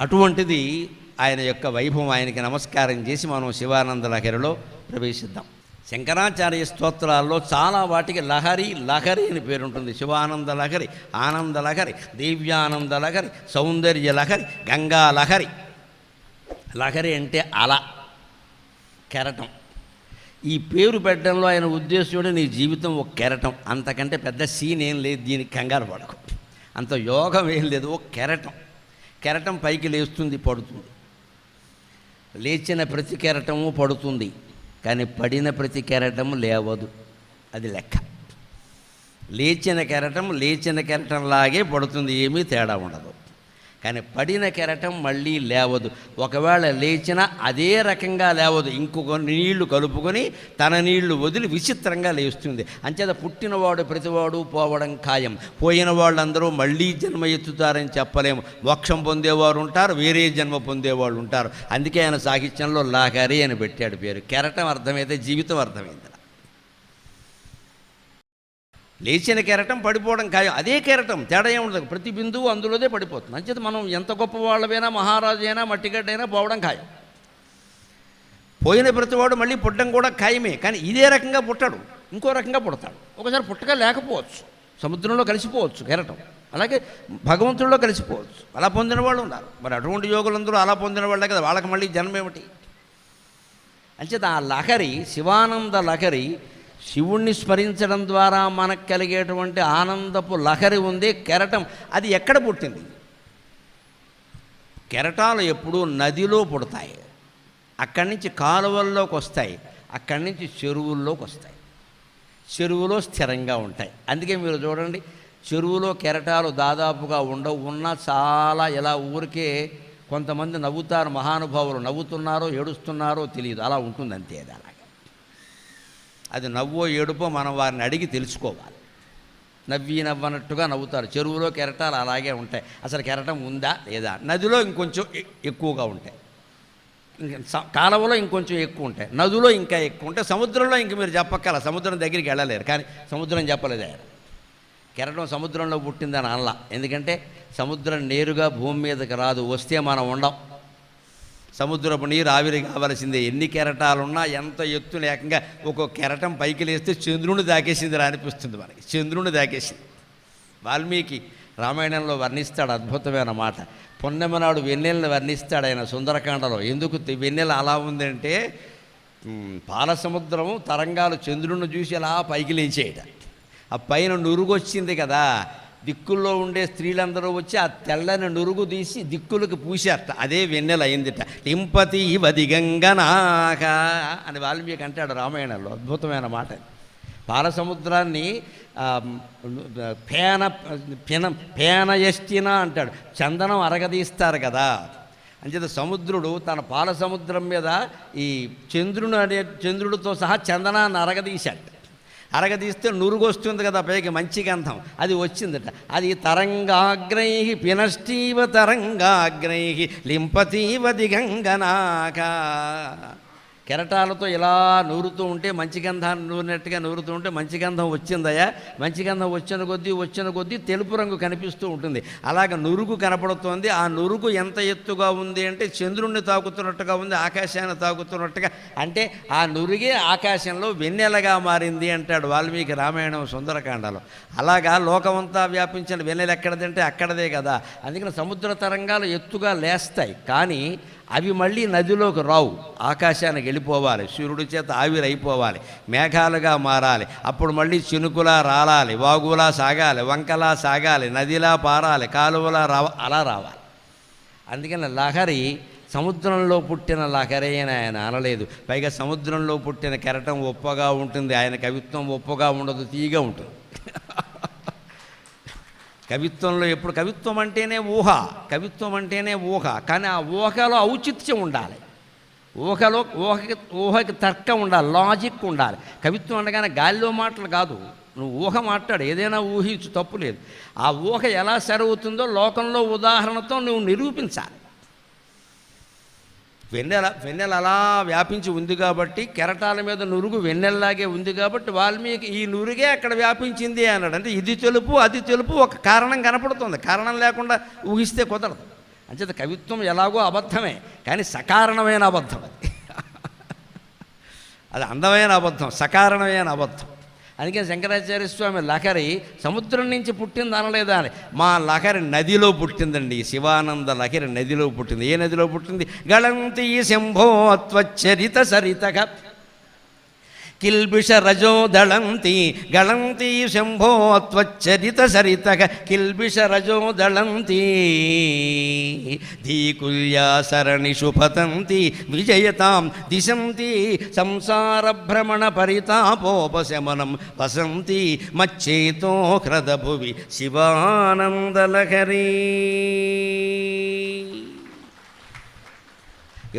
అటువంటిది ఆయన యొక్క వైభవం. ఆయనకి నమస్కారం చేసి మనం శివానంద లహరిలో ప్రవేశిద్దాం. శంకరాచార్య స్తోత్రాల్లో చాలా వాటికి లహరి లహరి అని పేరుంటుంది. శివానంద లహరి, ఆనంద లహరి, దివ్యానంద లహరి, సౌందర్య లహరి, గంగా లహరి. లహరి అంటే అల, కెరటం. ఈ పేరు పెట్టడంలో ఆయన ఉద్దేశం నీ జీవితం ఒక కెరటం, అంతకంటే పెద్ద సీన్ ఏం లేదు, దీనికి కంగారు పడకు, అంత యోగం ఏం లేదు. ఒక కెరటం. కెరటం పైకి లేస్తుంది, పడుతుంది. లేచిన ప్రతి కెరటము పడుతుంది, కానీ పడిన ప్రతి కెరటము లేవదు. అది లెక్క. లేచిన కెరటంలాగే పడుతుంది, ఏమీ తేడా ఉండదు. కానీ పడిన కెరటం మళ్ళీ లేవదు. ఒకవేళ లేచినా అదే రకంగా లేవదు, ఇంకొక నీళ్లు కలుపుకొని తన నీళ్లు వదిలి విచిత్రంగా లేస్తుంది. అంచేత పుట్టినవాడు ప్రతివాడు పోవడం ఖాయం. పోయిన వాళ్ళందరూ మళ్ళీ జన్మ ఎత్తుతారని చెప్పలేము. మోక్షం పొందేవారు ఉంటారు, వేరే జన్మ పొందేవాళ్ళు ఉంటారు. అందుకే ఆయన సాహిత్యంలో లహరి అని పెట్టాడు పేరు. కెరటం అర్థమైతే జీవితం అర్థమైంది. లేచిన కెరటం పడిపోవడం ఖాయం. అదే కెరటం, తేడా ఏముండదు. ప్రతి బిందువు అందులోదే పడిపోతుంది. అంచేత మనం ఎంత గొప్ప వాళ్ళమైనా, మహారాజు అయినా, మట్టిగడ్డైనా పోవడం ఖాయం. పోయిన ప్రతివాడు మళ్ళీ పుట్టడం కూడా ఖాయమే. కానీ ఇదే రకంగా పుట్టడు, ఇంకో రకంగా పుడతాడు. ఒకసారి పుట్టగా లేకపోవచ్చు, సముద్రంలో కలిసిపోవచ్చు కెరటం. అలాగే భగవంతుడిలో కలిసిపోవచ్చు. అలా పొందిన వాళ్ళు ఉన్నారు. మరి అటువంటి యోగులందరూ అలా పొందిన వాళ్ళే కదా, వాళ్ళకి మళ్ళీ జన్మ ఏమిటి? అంచేత ఆ లహరి, శివానంద లహరి, శివుణ్ణి స్మరించడం ద్వారా మనకు కలిగేటువంటి ఆనందపు లహరి ఉంది. కెరటం అది ఎక్కడ పుట్టింది? కెరటాలు ఎప్పుడూ నదిలో పుడతాయి, అక్కడి నుంచి కాలువల్లోకి వస్తాయి, అక్కడి నుంచి చెరువుల్లోకి వస్తాయి, చెరువులో స్థిరంగా ఉంటాయి. అందుకే మీరు చూడండి, చెరువులో కెరటాలు దాదాపుగా ఉండవు. ఉన్నా చాలా ఇలా ఊరికే కొంతమంది నవ్వుతారు, మహానుభావులు నవ్వుతున్నారో ఏడుస్తున్నారో తెలియదు, అలా ఉంటుంది అంతే. అది అలాగే, అది నవ్వో ఏడుపో మనం వారిని అడిగి తెలుసుకోవాలి. నవ్వనట్టుగా నవ్వుతారు. చెరువులో కెరటాలు అలాగే ఉంటాయి. అసలు కెరటం ఉందా లేదా? నదిలో ఇంకొంచెం ఎక్కువగా ఉంటాయి, కాలువలో ఇంకొంచెం ఎక్కువ ఉంటాయి, నదిలో ఇంకా ఎక్కువ ఉంటాయి, సముద్రంలో ఇంక మీరు చెప్పక్కల, సముద్రం దగ్గరికి వెళ్ళలేరు. కానీ సముద్రం చెప్పలేదు ఆయన. కెరటం సముద్రంలో పుట్టిందని అనలా. ఎందుకంటే సముద్రం నేరుగా భూమి మీదకి రాదు, వస్తే మనం ఉండం. సముద్రపు నీరు ఆవిరి కావలసిందే. ఎన్ని కెరటాలున్నా, ఎంత ఎత్తు లేకంగా ఒక కెరటం పైకి లేస్తే చంద్రుని దాకేసింది రా అనిపిస్తుంది మనకి. చంద్రుని దాకేసింది. వాల్మీకి రామాయణంలో వర్ణిస్తాడు అద్భుతమైన మాట. పున్నమి నాడు వెన్నెలను వర్ణిస్తాడు ఆయన సుందరకాండలో. ఎందుకు వెన్నెల అలా ఉందంటే, పాల సముద్రము తరంగాలు చంద్రుని చూసి అలా పైకి లేచేయట. ఆ పైన నురుగు వచ్చింది కదా, దిక్కుల్లో ఉండే స్త్రీలందరూ వచ్చి ఆ తెల్లని నురుగు తీసి దిక్కులకు పూసారట. అదే వెన్నెల అయిందిట. టింపతి వదిగంగనాక అని వాల్మీకి అంటాడు రామాయణంలో. అద్భుతమైన మాట. పాల సముద్రాన్ని పేనయష్టిన అంటాడు. చందనం అరగదీస్తారు కదా. అంచేత సముద్రుడు తన పాల సముద్రం మీద ఈ చంద్రుడితో సహా చందనాన్ని అరగదీశాడు. అరగదీస్తే నురుగు వస్తుంది కదా పైకి, మంచి గంధం. అది వచ్చిందట. అది తరంగాగ్రై పినష్టీవ తరంగాగ్రై లింపతీవ దిగంగనాక. కెరటాలతో ఇలా నూరుతూ ఉంటే, మంచి గంధాన్ని నూరినట్టుగా నూరుతూ ఉంటే మంచి గంధం వచ్చిందయా. మంచి గంధం వచ్చిన కొద్దీ తెలుపు రంగు కనిపిస్తూ ఉంటుంది. అలాగ నురుగు కనపడుతోంది. ఆ నురుగు ఎంత ఎత్తుగా ఉంది అంటే చంద్రుణ్ణి తాకుతున్నట్టుగా ఉంది, ఆకాశాన్ని తాకుతున్నట్టుగా. అంటే ఆ నురుగే ఆకాశంలో వెన్నెలగా మారింది అంటాడు వాల్మీకి రామాయణం సుందరకాండలో. అలాగా లోకమంతా వ్యాపించిన వెన్నెల ఎక్కడదంటే అక్కడదే కదా. అందుకని సముద్ర తరంగాలు ఎత్తుగా లేస్తాయి, కానీ అవి మళ్ళీ నదిలోకి రావు, ఆకాశానికి వెళ్ళిపోవాలి, సూర్యుడి చేత ఆవిరైపోవాలి, మేఘాలుగా మారాలి. అప్పుడు మళ్ళీ చినుకులా రాలాలి, వాగులా సాగాలి, వంకలా సాగాలి, నదిలా పారాలి, కాలువలా అలా రావాలి. అందుకని లహరి సముద్రంలో పుట్టిన లహరి అని ఆయన అనలేదు. పైగా సముద్రంలో పుట్టిన కెరటం ఉప్పగా ఉంటుంది, ఆయన కవిత్వం ఉప్పగా ఉండదు, తీయగా ఉంటుంది. కవిత్వంలో ఎప్పుడు కవిత్వం అంటేనే ఊహ, కానీ ఆ ఊహలో ఔచిత్యం ఉండాలి, ఊహకి తర్కం ఉండాలి, లాజిక్ ఉండాలి. కవిత్వం అనగానే గాలిలో మాటలు కాదు. నువ్వు ఊహ మాట్లాడు, ఏదైనా ఊహించు, తప్పు లేదు. ఆ ఊహ ఎలా సరవుతుందో లోకంలో ఉదాహరణతో నువ్వు నిరూపించాలి. వెన్నెల అలా వ్యాపించి ఉంది కాబట్టి, కెరటాల మీద నురుగు వెన్నెల్లాగే ఉంది కాబట్టి వాల్మీకి ఈ నురుగే అక్కడ వ్యాపించింది అన్నాడు. అంటే ఇది తెలుపు అది తెలుపు, ఒక కారణం కనపడుతుంది. కారణం లేకుండా ఊహిస్తే కుదరదు. అంచేత కవిత్వం ఎలాగో అబద్ధమే, కానీ సకారణమైన అబద్ధం అది. అది అందమైన అబద్ధం, సకారణమైన అబద్ధం. అందుకే శంకరాచార్య స్వామి లహరి సముద్రం నుంచి పుట్టింది అనలేదా అని. మా లహరి నదిలో పుట్టిందండి. శివానంద లహరి నదిలో పుట్టింది. ఏ నదిలో పుట్టింది? గళంతి శంభో త్వచ్చరిత సరితగా కిల్బిష రజోదళంతి గళంతి శంభో త్వచ్చరిత సరితగ కిల్బిష రజోదళంతి ధీకుల్యా సరణిషు పతంతి విజయతాం దిశంతి సంసార భ్రమణ పరితాపోపశమనం వసంతి మచ్చేతో హ్రదభువి శివానందలహరీ.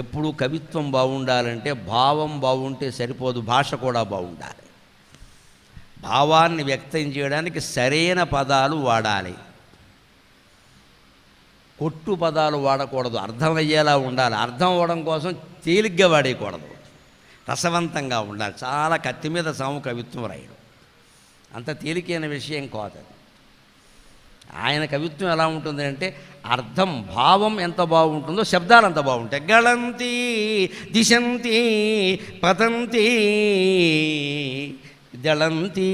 ఎప్పుడు కవిత్వం బాగుండాలంటే భావం బాగుంటే సరిపోదు, భాష కూడా బాగుండాలి. భావాన్ని వ్యక్తం చేయడానికి సరైన పదాలు వాడాలి, కొట్టు పదాలు వాడకూడదు, అర్థమయ్యేలా ఉండాలి. అర్థం అవ్వడం కోసం తేలిగ్గా వాడేయకూడదు, రసవంతంగా ఉండాలి. చాలా కత్తి మీద సాము కవిత్వం రాయడం అంత తేలికైన విషయం కాదు. ఆయన కవిత్వం ఎలా ఉంటుంది అంటే అర్థం, భావం ఎంత బాగుంటుందో శబ్దాలు అంత బాగుంటాయి. గళంతి దిశంతి పతంతి దళంతి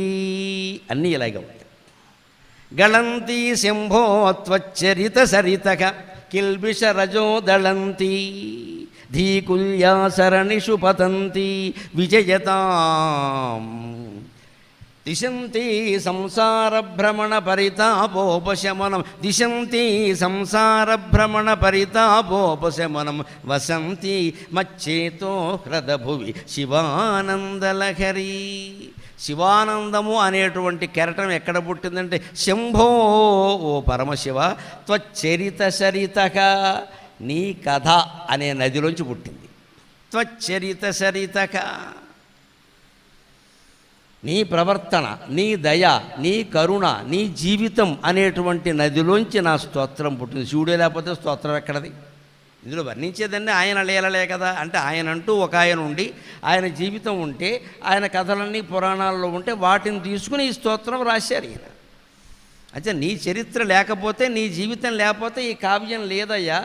అన్నీ ఇలాగే ఉంటాయి. గళంతి శంభో త్వచ్చరిత సరితక కిల్బిష రజో దళంతి ధీకుల్యా సరణిషు పతంతి విజయతాం దిశంతి సంసార భ్రమణ పరితాపోపశమనం దిశంతి సంసార భ్రమణ పరితాపోపశమనం వసంతి మచ్చేతో హ్రదభువి శివానందలహరీ. శివానందము అనేటువంటి కెరటం ఎక్కడ పుట్టిందంటే శంభో ఓ పరమశివ త్వచ్చరిత సరితక నీ కథ అనే నదిలోంచి పుట్టింది. త్వచ్చరిత సరితక నీ ప్రవర్తన, నీ దయ, నీ కరుణ, నీ జీవితం అనేటువంటి నదిలోంచి నా స్తోత్రం పుట్టింది. శివుడే లేకపోతే స్తోత్రం ఎక్కడది? ఇందులో వర్ణించేదన్నీ ఆయన లీలలే కదా. అంటే ఆయన అంటూ ఒక ఆయన ఉండి ఆయన జీవితం ఉంటే, ఆయన కథలన్నీ పురాణాల్లో ఉంటే వాటిని తీసుకుని ఈ స్తోత్రం రాశారు ఈయన. అంటే నీ చరిత్ర లేకపోతే, నీ జీవితం లేకపోతే ఈ కావ్యం లేదయ్యా.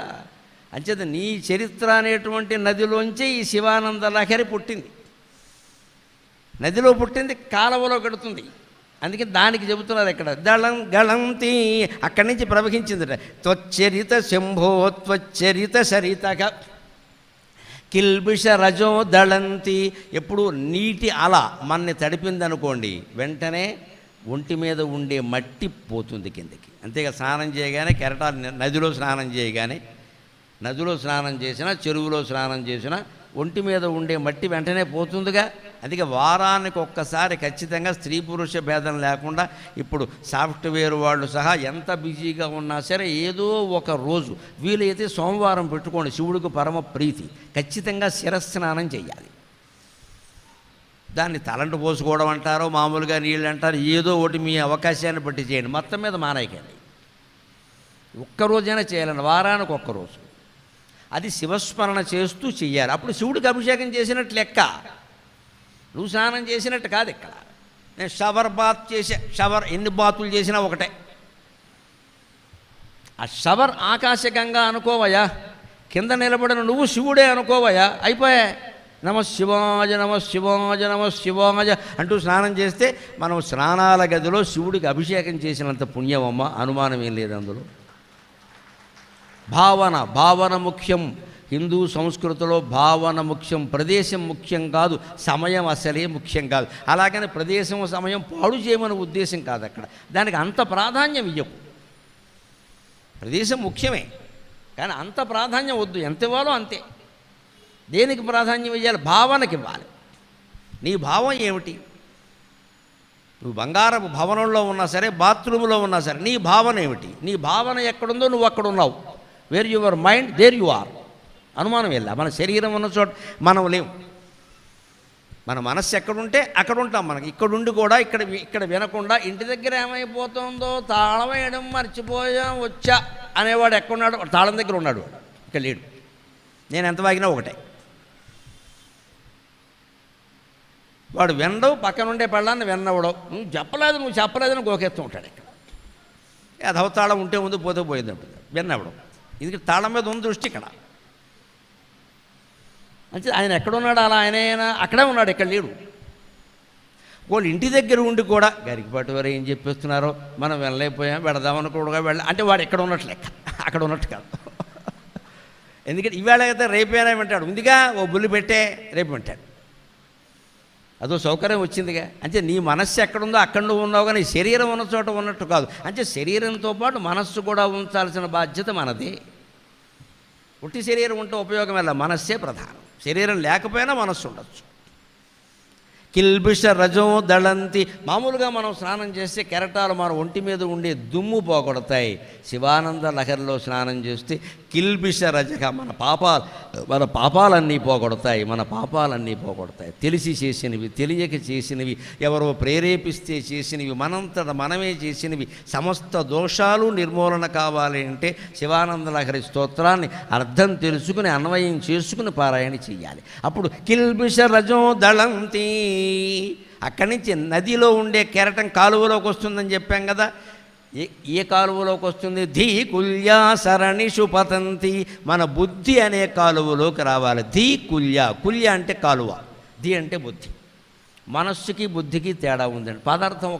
అంచేత నీ చరిత్ర అనేటువంటి నదిలోంచి ఈ శివానంద లహరి పుట్టింది. నదిలో పుట్టింది, కాలవలో గడుతుంది. అందుకే దానికి చెబుతున్నారు ఇక్కడ దళం గళంతి అక్కడి నుంచి ప్రవహించింది. త్వచ్చరిత శంభో త్వచ్చరిత సరితగా కిల్బిష రజో దళంతి. ఎప్పుడు నీటి అల మన్ని తడిపిందనుకోండి, వెంటనే ఒంటి మీద ఉండే మట్టి పోతుంది కిందకి. అంతేగా స్నానం చేయగానే కెరటాలు నదిలో స్నానం చేయగానే, నదిలో స్నానం చేసినా చెరువులో స్నానం చేసినా ఒంటి మీద ఉండే మట్టి వెంటనే పోతుందిగా. అందుకే వారానికి ఒక్కసారి ఖచ్చితంగా స్త్రీ పురుష భేదం లేకుండా ఇప్పుడు సాఫ్ట్వేర్ వాళ్ళు సహా ఎంత బిజీగా ఉన్నా సరే ఏదో ఒక రోజు వీలైతే సోమవారం పెట్టుకోండి, శివుడికి పరమ ప్రీతి, ఖచ్చితంగా శిరస్నానం చేయాలి. దాన్ని తలంటు పోసుకోవడం అంటారో మామూలుగా నీళ్ళు అంటారు, ఏదో ఒకటి మీ అవకాశాన్ని బట్టి చేయండి, మొత్తం మీద మానేయకండి. ఒక్కరోజైనా చేయాలండి, వారానికి ఒక్కరోజు. అది శివస్మరణ చేస్తూ చెయ్యాలి. అప్పుడు శివుడికి అభిషేకం చేసినట్టు లెక్క, నువ్వు స్నానం చేసినట్టు కాదు. ఇక్కడ నేను షవర్ బాత్ షవర్ ఎన్ని బాతులు చేసినా ఒకటే. ఆ షవర్ ఆకాశగంగా అనుకోవయ్యా, కింద నిలబడిన నువ్వు శివుడే అనుకోవయ్యా, అయిపోయా. నమ శివాయ నమ శివాయ నమ శివాయ అంటూ స్నానం చేస్తే మనం స్నానాల గదిలో శివుడికి అభిషేకం చేసినంత పుణ్యమమ్మ, అనుమానం ఏం లేదు అందులో. భావన ముఖ్యం. హిందూ సంస్కృతిలో భావన ముఖ్యం, ప్రదేశం ముఖ్యం కాదు, సమయం అసలే ముఖ్యం కాదు. అలాగని ప్రదేశం సమయం పాడు చేయమని ఉద్దేశం కాదు అక్కడ. దానికి అంత ప్రాధాన్యం ఇవ్వకు. ప్రదేశం ముఖ్యమే కానీ అంత ప్రాధాన్యం వద్దు, ఎంత ఇవ్వాలో అంతే. దేనికి ప్రాధాన్యం ఇవ్వాలి? భావనకి ఇవ్వాలి. నీ భావం ఏమిటి? నువ్వు బంగారపు భవనంలో ఉన్నా సరే, బాత్రూంలో ఉన్నా సరే, నీ భావన ఏమిటి? నీ భావన ఎక్కడుందో నువ్వు అక్కడ ఉన్నావు. Where your mind there you are. అనుమానం వెళ్ళా. మన శరీరం ఉన్న చోట మనం లేవు. మన మనస్సు ఎక్కడుంటే అక్కడ ఉంటాం. మనకి ఇక్కడుండి కూడా ఇక్కడ వినకుండా ఇంటి దగ్గర ఏమైపోతుందో తాళం వేయడం మర్చిపోయాం వచ్చా అనేవాడు ఎక్కడున్నాడు? తాళం దగ్గర ఉన్నాడు, ఇక్కడ లేడు. నేను ఎంత వాగినా ఒకటే. వాడు వినడు, పక్కన ఉండే పళ్ళాన్ని విన్నవడం. నువ్వు చెప్పలేదని గోకెత్తూ ఉంటాడు. ఇక్కడ అధవతాళం ఉంటే ముందు పోతే పోయింది ఉంటుంది, విన్నవడం. ఇది తాళం మీద ఉన్న దృష్టి ఇక్కడ. అంటే ఆయన ఎక్కడున్నాడు? అలా ఆయన అక్కడే ఉన్నాడు, ఇక్కడ లేడు. వాళ్ళు ఇంటి దగ్గర ఉండి కూడా గరికపాటి వారు ఏం చెప్పేస్తున్నారో మనం వెళ్ళలేకపోయాం, వెళదామని కూడా అంటే వాడు ఎక్కడ ఉన్నట్లు లెక్క, అక్కడ ఉన్నట్టు కాదు. ఎందుకంటే ఇవాళ అయితే రేపైనా వింటాడు, ఉందిగా ఓ బుల్లి పెట్టే రేపు వింటాడు, అదో సౌకర్యం వచ్చిందిగా. అంటే నీ మనస్సు ఎక్కడుందో అక్కడ నువ్వు ఉన్నావు, కానీ శరీరం ఉన్న చోట ఉన్నట్టు కాదు. అంటే శరీరంతో పాటు మనస్సు కూడా ఉంచాల్సిన బాధ్యత మనది. ఉట్టి శరీరం ఉంటే ఉపయోగం వల్ల మనస్సే ప్రధానం. శరీరం లేకపోయినా మనస్సు ఉండొచ్చు. కిల్బిష రజో దళంతి. మామూలుగా మనం స్నానం చేస్తే కెరటాలు మన ఒంటి మీద ఉండే దుమ్ము పోగొడతాయి. శివానంద లహరిలో స్నానం చేస్తే కిల్బిష రజక మన పాపాలన్నీ పోగొడతాయి. మన పాపాలన్నీ పోగొడతాయి. తెలిసి చేసినవి, తెలియక చేసినవి, ఎవరో ప్రేరేపిస్తే చేసినవి, మనంతట మనమే చేసినవి, సమస్త దోషాలు నిర్మూలన కావాలి అంటే శివానంద లహరి స్తోత్రాన్ని అర్థం తెలుసుకుని అన్వయం చేసుకుని పారాయణ చెయ్యాలి. అప్పుడు కిల్బిష రజో దళంతి. అక్కడి నుంచి నదిలో ఉండే కెరటం కాలువలోకి వస్తుందని చెప్పాం కదా. ఏ కాలువలోకి వస్తుంది? ధీ కుల్యా సరణిషు పతంతి. మన బుద్ధి అనే కాలువలోకి రావాలి. ధీ కుల్యా. కుల్య అంటే కాలువ, ధీ అంటే బుద్ధి. మనస్సుకి బుద్ధికి తేడా ఉందండి. పదార్థం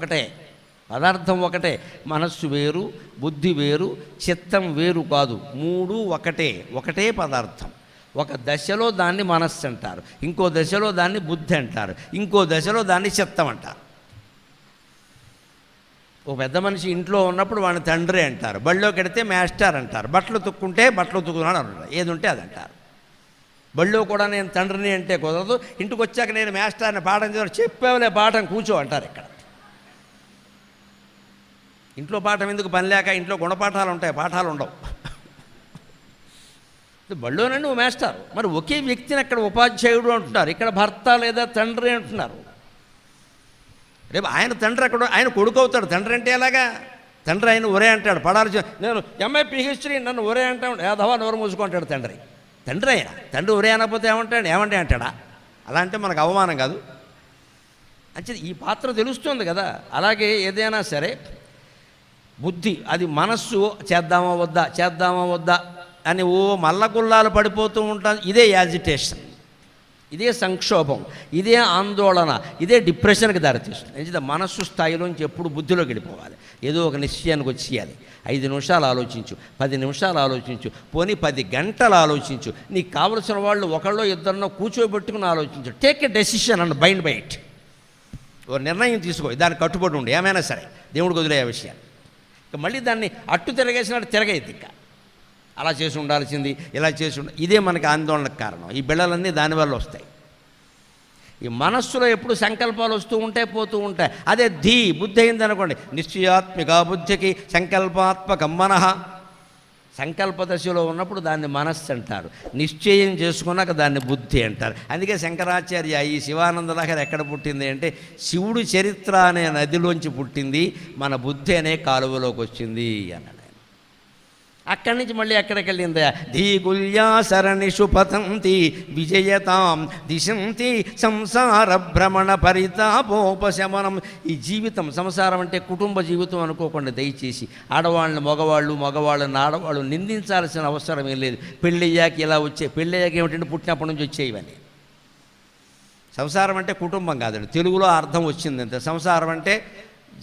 ఒకటే. మనస్సు వేరు, బుద్ధి వేరు, చిత్తం వేరు కాదు. మూడు ఒకటే పదార్థం. ఒక దశలో దాన్ని మనస్సు అంటారు, ఇంకో దశలో దాన్ని బుద్ధి అంటారు, ఇంకో దశలో దాన్ని చిత్తం అంటారు. ఓ పెద్ద మనిషి ఇంట్లో ఉన్నప్పుడు వాడిని తండ్రి అంటారు, బళ్ళోకి వెడితే మాస్టర్ అంటారు, బట్టలు తుక్కుంటే బట్టలు తుక్కుతున్నాడు అంటారు, ఏది ఉంటే అది అంటారు. బళ్ళో కూడా నేను తండ్రిని అంటే కుదరదు. ఇంటికి వచ్చాక నేను మాస్టర్ని పాఠం చెప్పేవలే పాఠం కూర్చో అంటారు. ఇక్కడ ఇంట్లో పాఠం ఎందుకు? పని లేక ఇంట్లో గుణపాఠాలు ఉంటాయి, పాఠాలు ఉండవు. బళ్ళోనండి నువ్వు మాస్టర్. మరి ఒకే వ్యక్తిని అక్కడ ఉపాధ్యాయుడు అంటున్నారు, ఇక్కడ భర్త లేదా తండ్రి అంటున్నారు. రేపు ఆయన తండ్రి అక్కడ ఆయన కొడుకు అవుతాడు. తండ్రి అంటే ఎలాగా? తండ్రి ఆయన ఒరే అంటాడు, పడాలి నేను ఎంఏ పిహెచ్డీ నన్ను ఒరే అంటాడు, యాదవా నోరు మూసుకుంటాడు తండ్రి. ఆయన తండ్రి ఒరే అనకపోతే ఏమంటే అంటాడా? అలా అంటే మనకు అవమానం కాదు. అంటే ఈ పాత్ర తెలుస్తుంది కదా. అలాగే ఏదైనా సరే బుద్ధి, అది మనస్సు చేద్దామా వద్దా అని మల్లగుల్లాలు పడిపోతూ ఉంటాను. ఇదే యాజిటేషన్, ఇదే సంక్షోభం, ఇదే ఆందోళన, ఇదే డిప్రెషన్కి దారితీస్తుంది. ఎందుకంటే మనస్సు స్థాయిలోంచి ఎప్పుడు బుద్ధిలోకి వెళ్ళిపోవాలి. ఏదో ఒక నిశ్చయానికి వచ్చేయాలి. 5 నిమిషాలు ఆలోచించు, 10 నిమిషాలు ఆలోచించు, పోనీ 10 గంటలు ఆలోచించు. నీకు కావలసిన వాళ్ళు ఒకళ్ళో ఇద్దరినో కూర్చోబెట్టుకుని ఆలోచించు. Take a decision and bind by it. ఓ నిర్ణయం తీసుకో, దానికి కట్టుబడి ఉండి ఏమైనా సరే దేవుడికి వదిలే విషయాన్ని. ఇక మళ్ళీ దాన్ని అట్టు తిరగేసినట్టు తిరగైద్ది. ఇక అలా చేసి ఉండాల్సింది, ఇలా చేసి ఇదే మనకి ఆందోళనకు కారణం. ఈ బిళ్ళలన్నీ దానివల్ల వస్తాయి. ఈ మనస్సులో ఎప్పుడు సంకల్పాలు వస్తూ ఉంటాయి, పోతూ ఉంటాయి. అదే బుద్ధి అయింది అనుకోండి, నిశ్చయాత్మిక బుద్ధికి సంకల్పాత్మకం మనః. సంకల్ప దశలో ఉన్నప్పుడు దాన్ని మనస్సు అంటారు, నిశ్చయం చేసుకున్నాక దాన్ని బుద్ధి అంటారు. అందుకే శంకరాచార్య ఈ శివానంద లహరి ఎక్కడ పుట్టింది అంటే శివుడు చరిత్ర అనే నదిలోంచి పుట్టింది, మన బుద్ధి అనే కాలువలోకి వచ్చింది అన్నాడు. అక్కడి నుంచి మళ్ళీ ఎక్కడికి వెళ్ళిందా? ధీగుల్యా సరణిషు పతంతి విజయతాం దిశంతి సంసార భ్రమణ పరితాపోపశమనం. ఈ జీవితం, సంసారం అంటే కుటుంబ జీవితం అనుకోకుండా దయచేసి. ఆడవాళ్ళని మగవాళ్ళని ఆడవాళ్ళు నిందించాల్సిన అవసరం ఏం లేదు. పెళ్ళయ్యాక ఇలా పెళ్ళయ్యాక ఏమిటంటే పుట్టినప్పటి నుంచి వచ్చేవని. సంసారం అంటే కుటుంబం కాదండి, తెలుగులో అర్థం వచ్చింది అంతే. సంసారం అంటే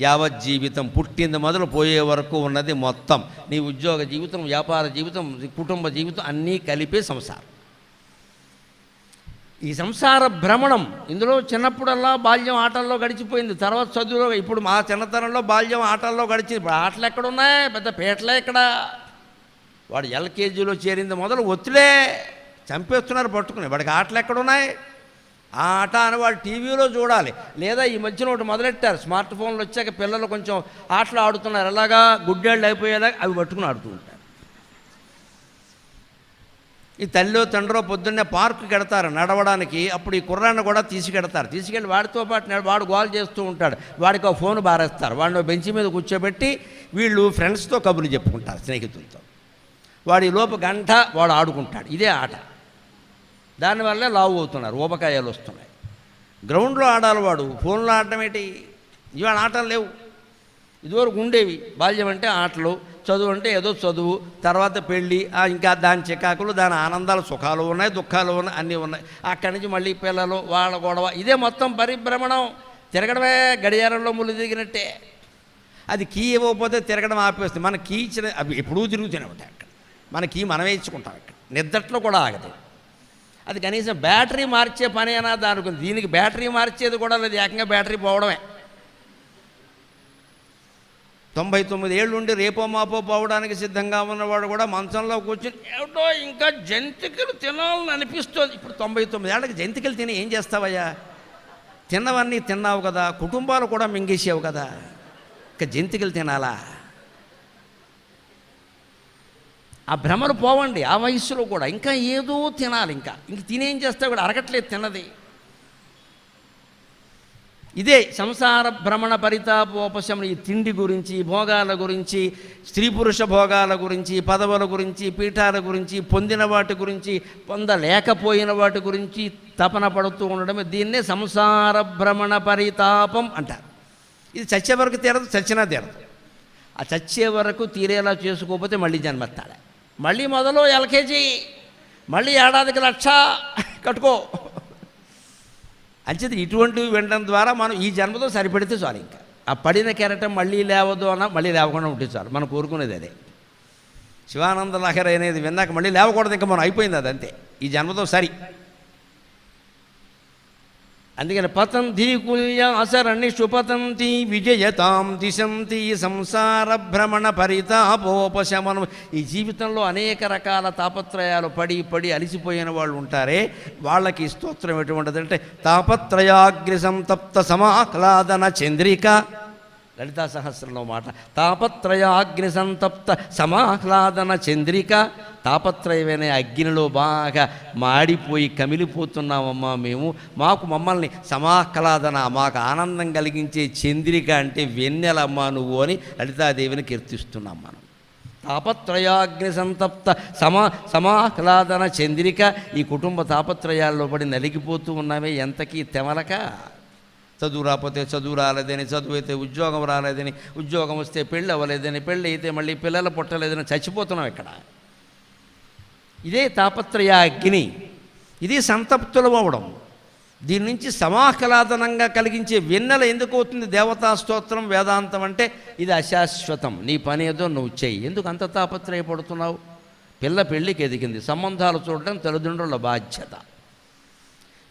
యావజ్జీవితం, పుట్టింది మొదలు పోయే వరకు ఉన్నది మొత్తం. నీ ఉద్యోగ జీవితం, వ్యాపార జీవితం, కుటుంబ జీవితం అన్నీ కలిపే సంసారం. ఈ సంసార భ్రమణం, ఇందులో చిన్నప్పుడల్లా బాల్యం ఆటల్లో గడిచిపోయింది, తర్వాత చదువులో. ఇప్పుడు మా చిన్నతనంలో బాల్యం ఆటల్లో గడిచింది. ఇప్పుడు ఆటలు ఎక్కడున్నాయి? పెద్ద పేటలే ఇక్కడ. వాడు ఎల్కేజీలో చేరింది మొదలు ఒత్తిడే చంపేస్తున్నారు పట్టుకుని. వాడికి ఆటలు ఎక్కడున్నాయి? ఆ ఆట అని వాళ్ళు టీవీలో చూడాలి. లేదా ఈ మధ్యన ఒకటి మొదలెట్టారు, స్మార్ట్ ఫోన్లు వచ్చాక పిల్లలు కొంచెం ఆటలు ఆడుతున్నారు. ఎలాగా? గుడ్డేళ్ళు అయిపోయేలాగా అవి పట్టుకుని ఆడుతూ ఉంటారు. ఈ తల్లిలో తండ్రో పొద్దున్నే పార్కుకి వెడతారు నడవడానికి. అప్పుడు ఈ కుర్రాన్ని కూడా తీసుకెళ్ళి వాడితో పాటు వాడు గోల్ చేస్తూ ఉంటాడు. వాడికి ఒక ఫోన్ బారేస్తారు. వాడిని బెంచి మీద కూర్చోబెట్టి వీళ్ళు ఫ్రెండ్స్తో కబుర్లు చెప్పుకుంటారు, స్నేహితులతో. వాడి లోపు గంట వాడు ఆడుకుంటాడు. ఇదే ఆట. దానివల్లే లావు అవుతున్నారు, ఊబకాయాలు వస్తున్నాయి. గ్రౌండ్లో ఆడాలి వాడు, ఫోన్లో ఆడటం ఏంటి? ఇవాళ ఆటలు లేవు, ఇదివరకు ఉండేవి. బాల్యం అంటే ఆటలు, చదువు అంటే ఏదో చదువు, తర్వాత పెళ్ళి, ఇంకా దాని చికాకులు, దాని ఆనందాలు, సుఖాలు ఉన్నాయి, దుఃఖాలు ఉన్నాయి, అన్నీ ఉన్నాయి. అక్కడి నుంచి మళ్ళీ పిల్లలు, వాళ్ళ గొడవ, ఇదే మొత్తం పరిభ్రమణం. తిరగడమే గడియారంలో ముళ్ళు దిగినట్టే. అది కీ ఇవ్వకపోతే తిరగడం ఆపేస్తుంది. మన కీ ఇచ్చిన అవి ఎప్పుడూ తిరుగుతూనే ఉంటాయి. అక్కడ మన కీ మనమే ఇచ్చుకుంటాం. ఇక్కడ నిద్రట్లో కూడా ఆగదు. అది కనీసం బ్యాటరీ మార్చే పని అయినా దానికి. దీనికి బ్యాటరీ మార్చేది కూడా లేదు, ఏకంగా బ్యాటరీ పోవడమే. 99 ఏళ్ళు ఉండి రేపో మాపో పోవడానికి సిద్ధంగా ఉన్నవాడు కూడా మంచంలో కూర్చొని ఏమిటో ఇంకా జంతికలు తినాలని అనిపిస్తుంది. ఇప్పుడు 99 ఏళ్ళకి జంతికలు తిని ఏం చేస్తావయ్యా? తిన్నవన్నీ తిన్నావు కదా, కుటుంబాలు కూడా మింగేసావు కదా, ఇంకా జంతికలు తినాలా? ఆ భ్రమలు పోవండి. ఆ వయస్సులో కూడా ఇంకా ఏదో తినాలి. ఇంకా తినేం చేస్తావు కూడా, అరగట్లేదు తిన్నది. ఇదే సంసార భ్రమణ పరితాపోపశమనం. ఈ తిండి గురించి, భోగాల గురించి, స్త్రీ పురుష భోగాల గురించి, పదవుల గురించి, పీఠాల గురించి, పొందిన వాటి గురించి, పొందలేకపోయిన వాటి గురించి తపన పడుతూ ఉండడమే దీన్నే సంసార భ్రమణ పరితాపం అంటారు. ఇది చచ్చే వరకు తీరదు, చచ్చినా తీరదు. ఆ చచ్చే వరకు తీరేలా చేసుకోకపోతే మళ్ళీ జన్మెత్తాలి. మళ్ళీ మొదలు ఎల్కేజీ, మళ్ళీ ఏడాదికి 1,00,000 కట్టుకో. అంచేది ఇటువంటివి వినడం ద్వారా మనం ఈ జన్మతో సరిపెడితే చాలు. ఇంకా ఆ పడిన కెరటం మళ్ళీ లేవదు అన్న మళ్ళీ లేవకుండా ఉంటే చాలు. మనం కోరుకునేది అదే. శివానంద లహరి అనేది విన్నాక మళ్ళీ లేవకూడదు, ఇంకా మనం అయిపోయింది. అదంతే, ఈ జన్మతో సరి. అందుకని పతంతి కుల్య అసరణి సుపతంతి విజయతాం దిశంతి సంసార భ్రమణ పరితాపోపశమనం. ఈ జీవితంలో అనేక రకాల తాపత్రయాలు పడి పడి అలిసిపోయిన వాళ్ళు ఉంటారే, వాళ్ళకి స్తోత్రం ఎటువంటిదంటే తాపత్రయాగ్ని సంతప్త సమాహ్లాదన చంద్రిక. లలితా సహస్రంలో మాట. తాపత్రయాగ్ని సంతప్త సమాహ్లాదన చంద్రిక. తాపత్రయమైన అగ్నిలో బాగా మాడిపోయి కమిలిపోతున్నామమ్మా మేము. మమ్మల్ని సమాహ్లాదన, మాకు ఆనందం కలిగించే చంద్రిక అంటే వెన్నెలమ్మా నువ్వు అని లలితాదేవిని కీర్తిస్తున్నాం మనం. తాపత్రయాగ్ని సంతప్త సమాహ్లాదన చంద్రిక. ఈ కుటుంబ తాపత్రయాల్లో పడి నలిగిపోతూ ఉన్నామే, ఎంతకీ తెమలక. చదువు రాకపోతే చదువు రాలేదని, చదువు అయితే ఉద్యోగం రాలేదని, ఉద్యోగం వస్తే పెళ్ళి అవ్వలేదని, పెళ్ళి అయితే మళ్ళీ పిల్లలు పుట్టలేదని చచ్చిపోతున్నాం ఇక్కడ. ఇదే తాపత్రయ అగ్ని. ఇది సంతప్తులం అవ్వడం. దీని నుంచి సమాహ్లాదనంగా కలిగించే వెన్నెల ఎందుకు అవుతుంది? దేవతా స్తోత్రం, వేదాంతం అంటే ఇది అశాశ్వతం. నీ పని ఏదో నువ్వు చెయ్యి. ఎందుకు అంత తాపత్రయపడుతున్నావు? పిల్ల పెళ్ళికి ఎదిగింది, సంబంధాలు చూడడం తల్లిదండ్రుల బాధ్యత.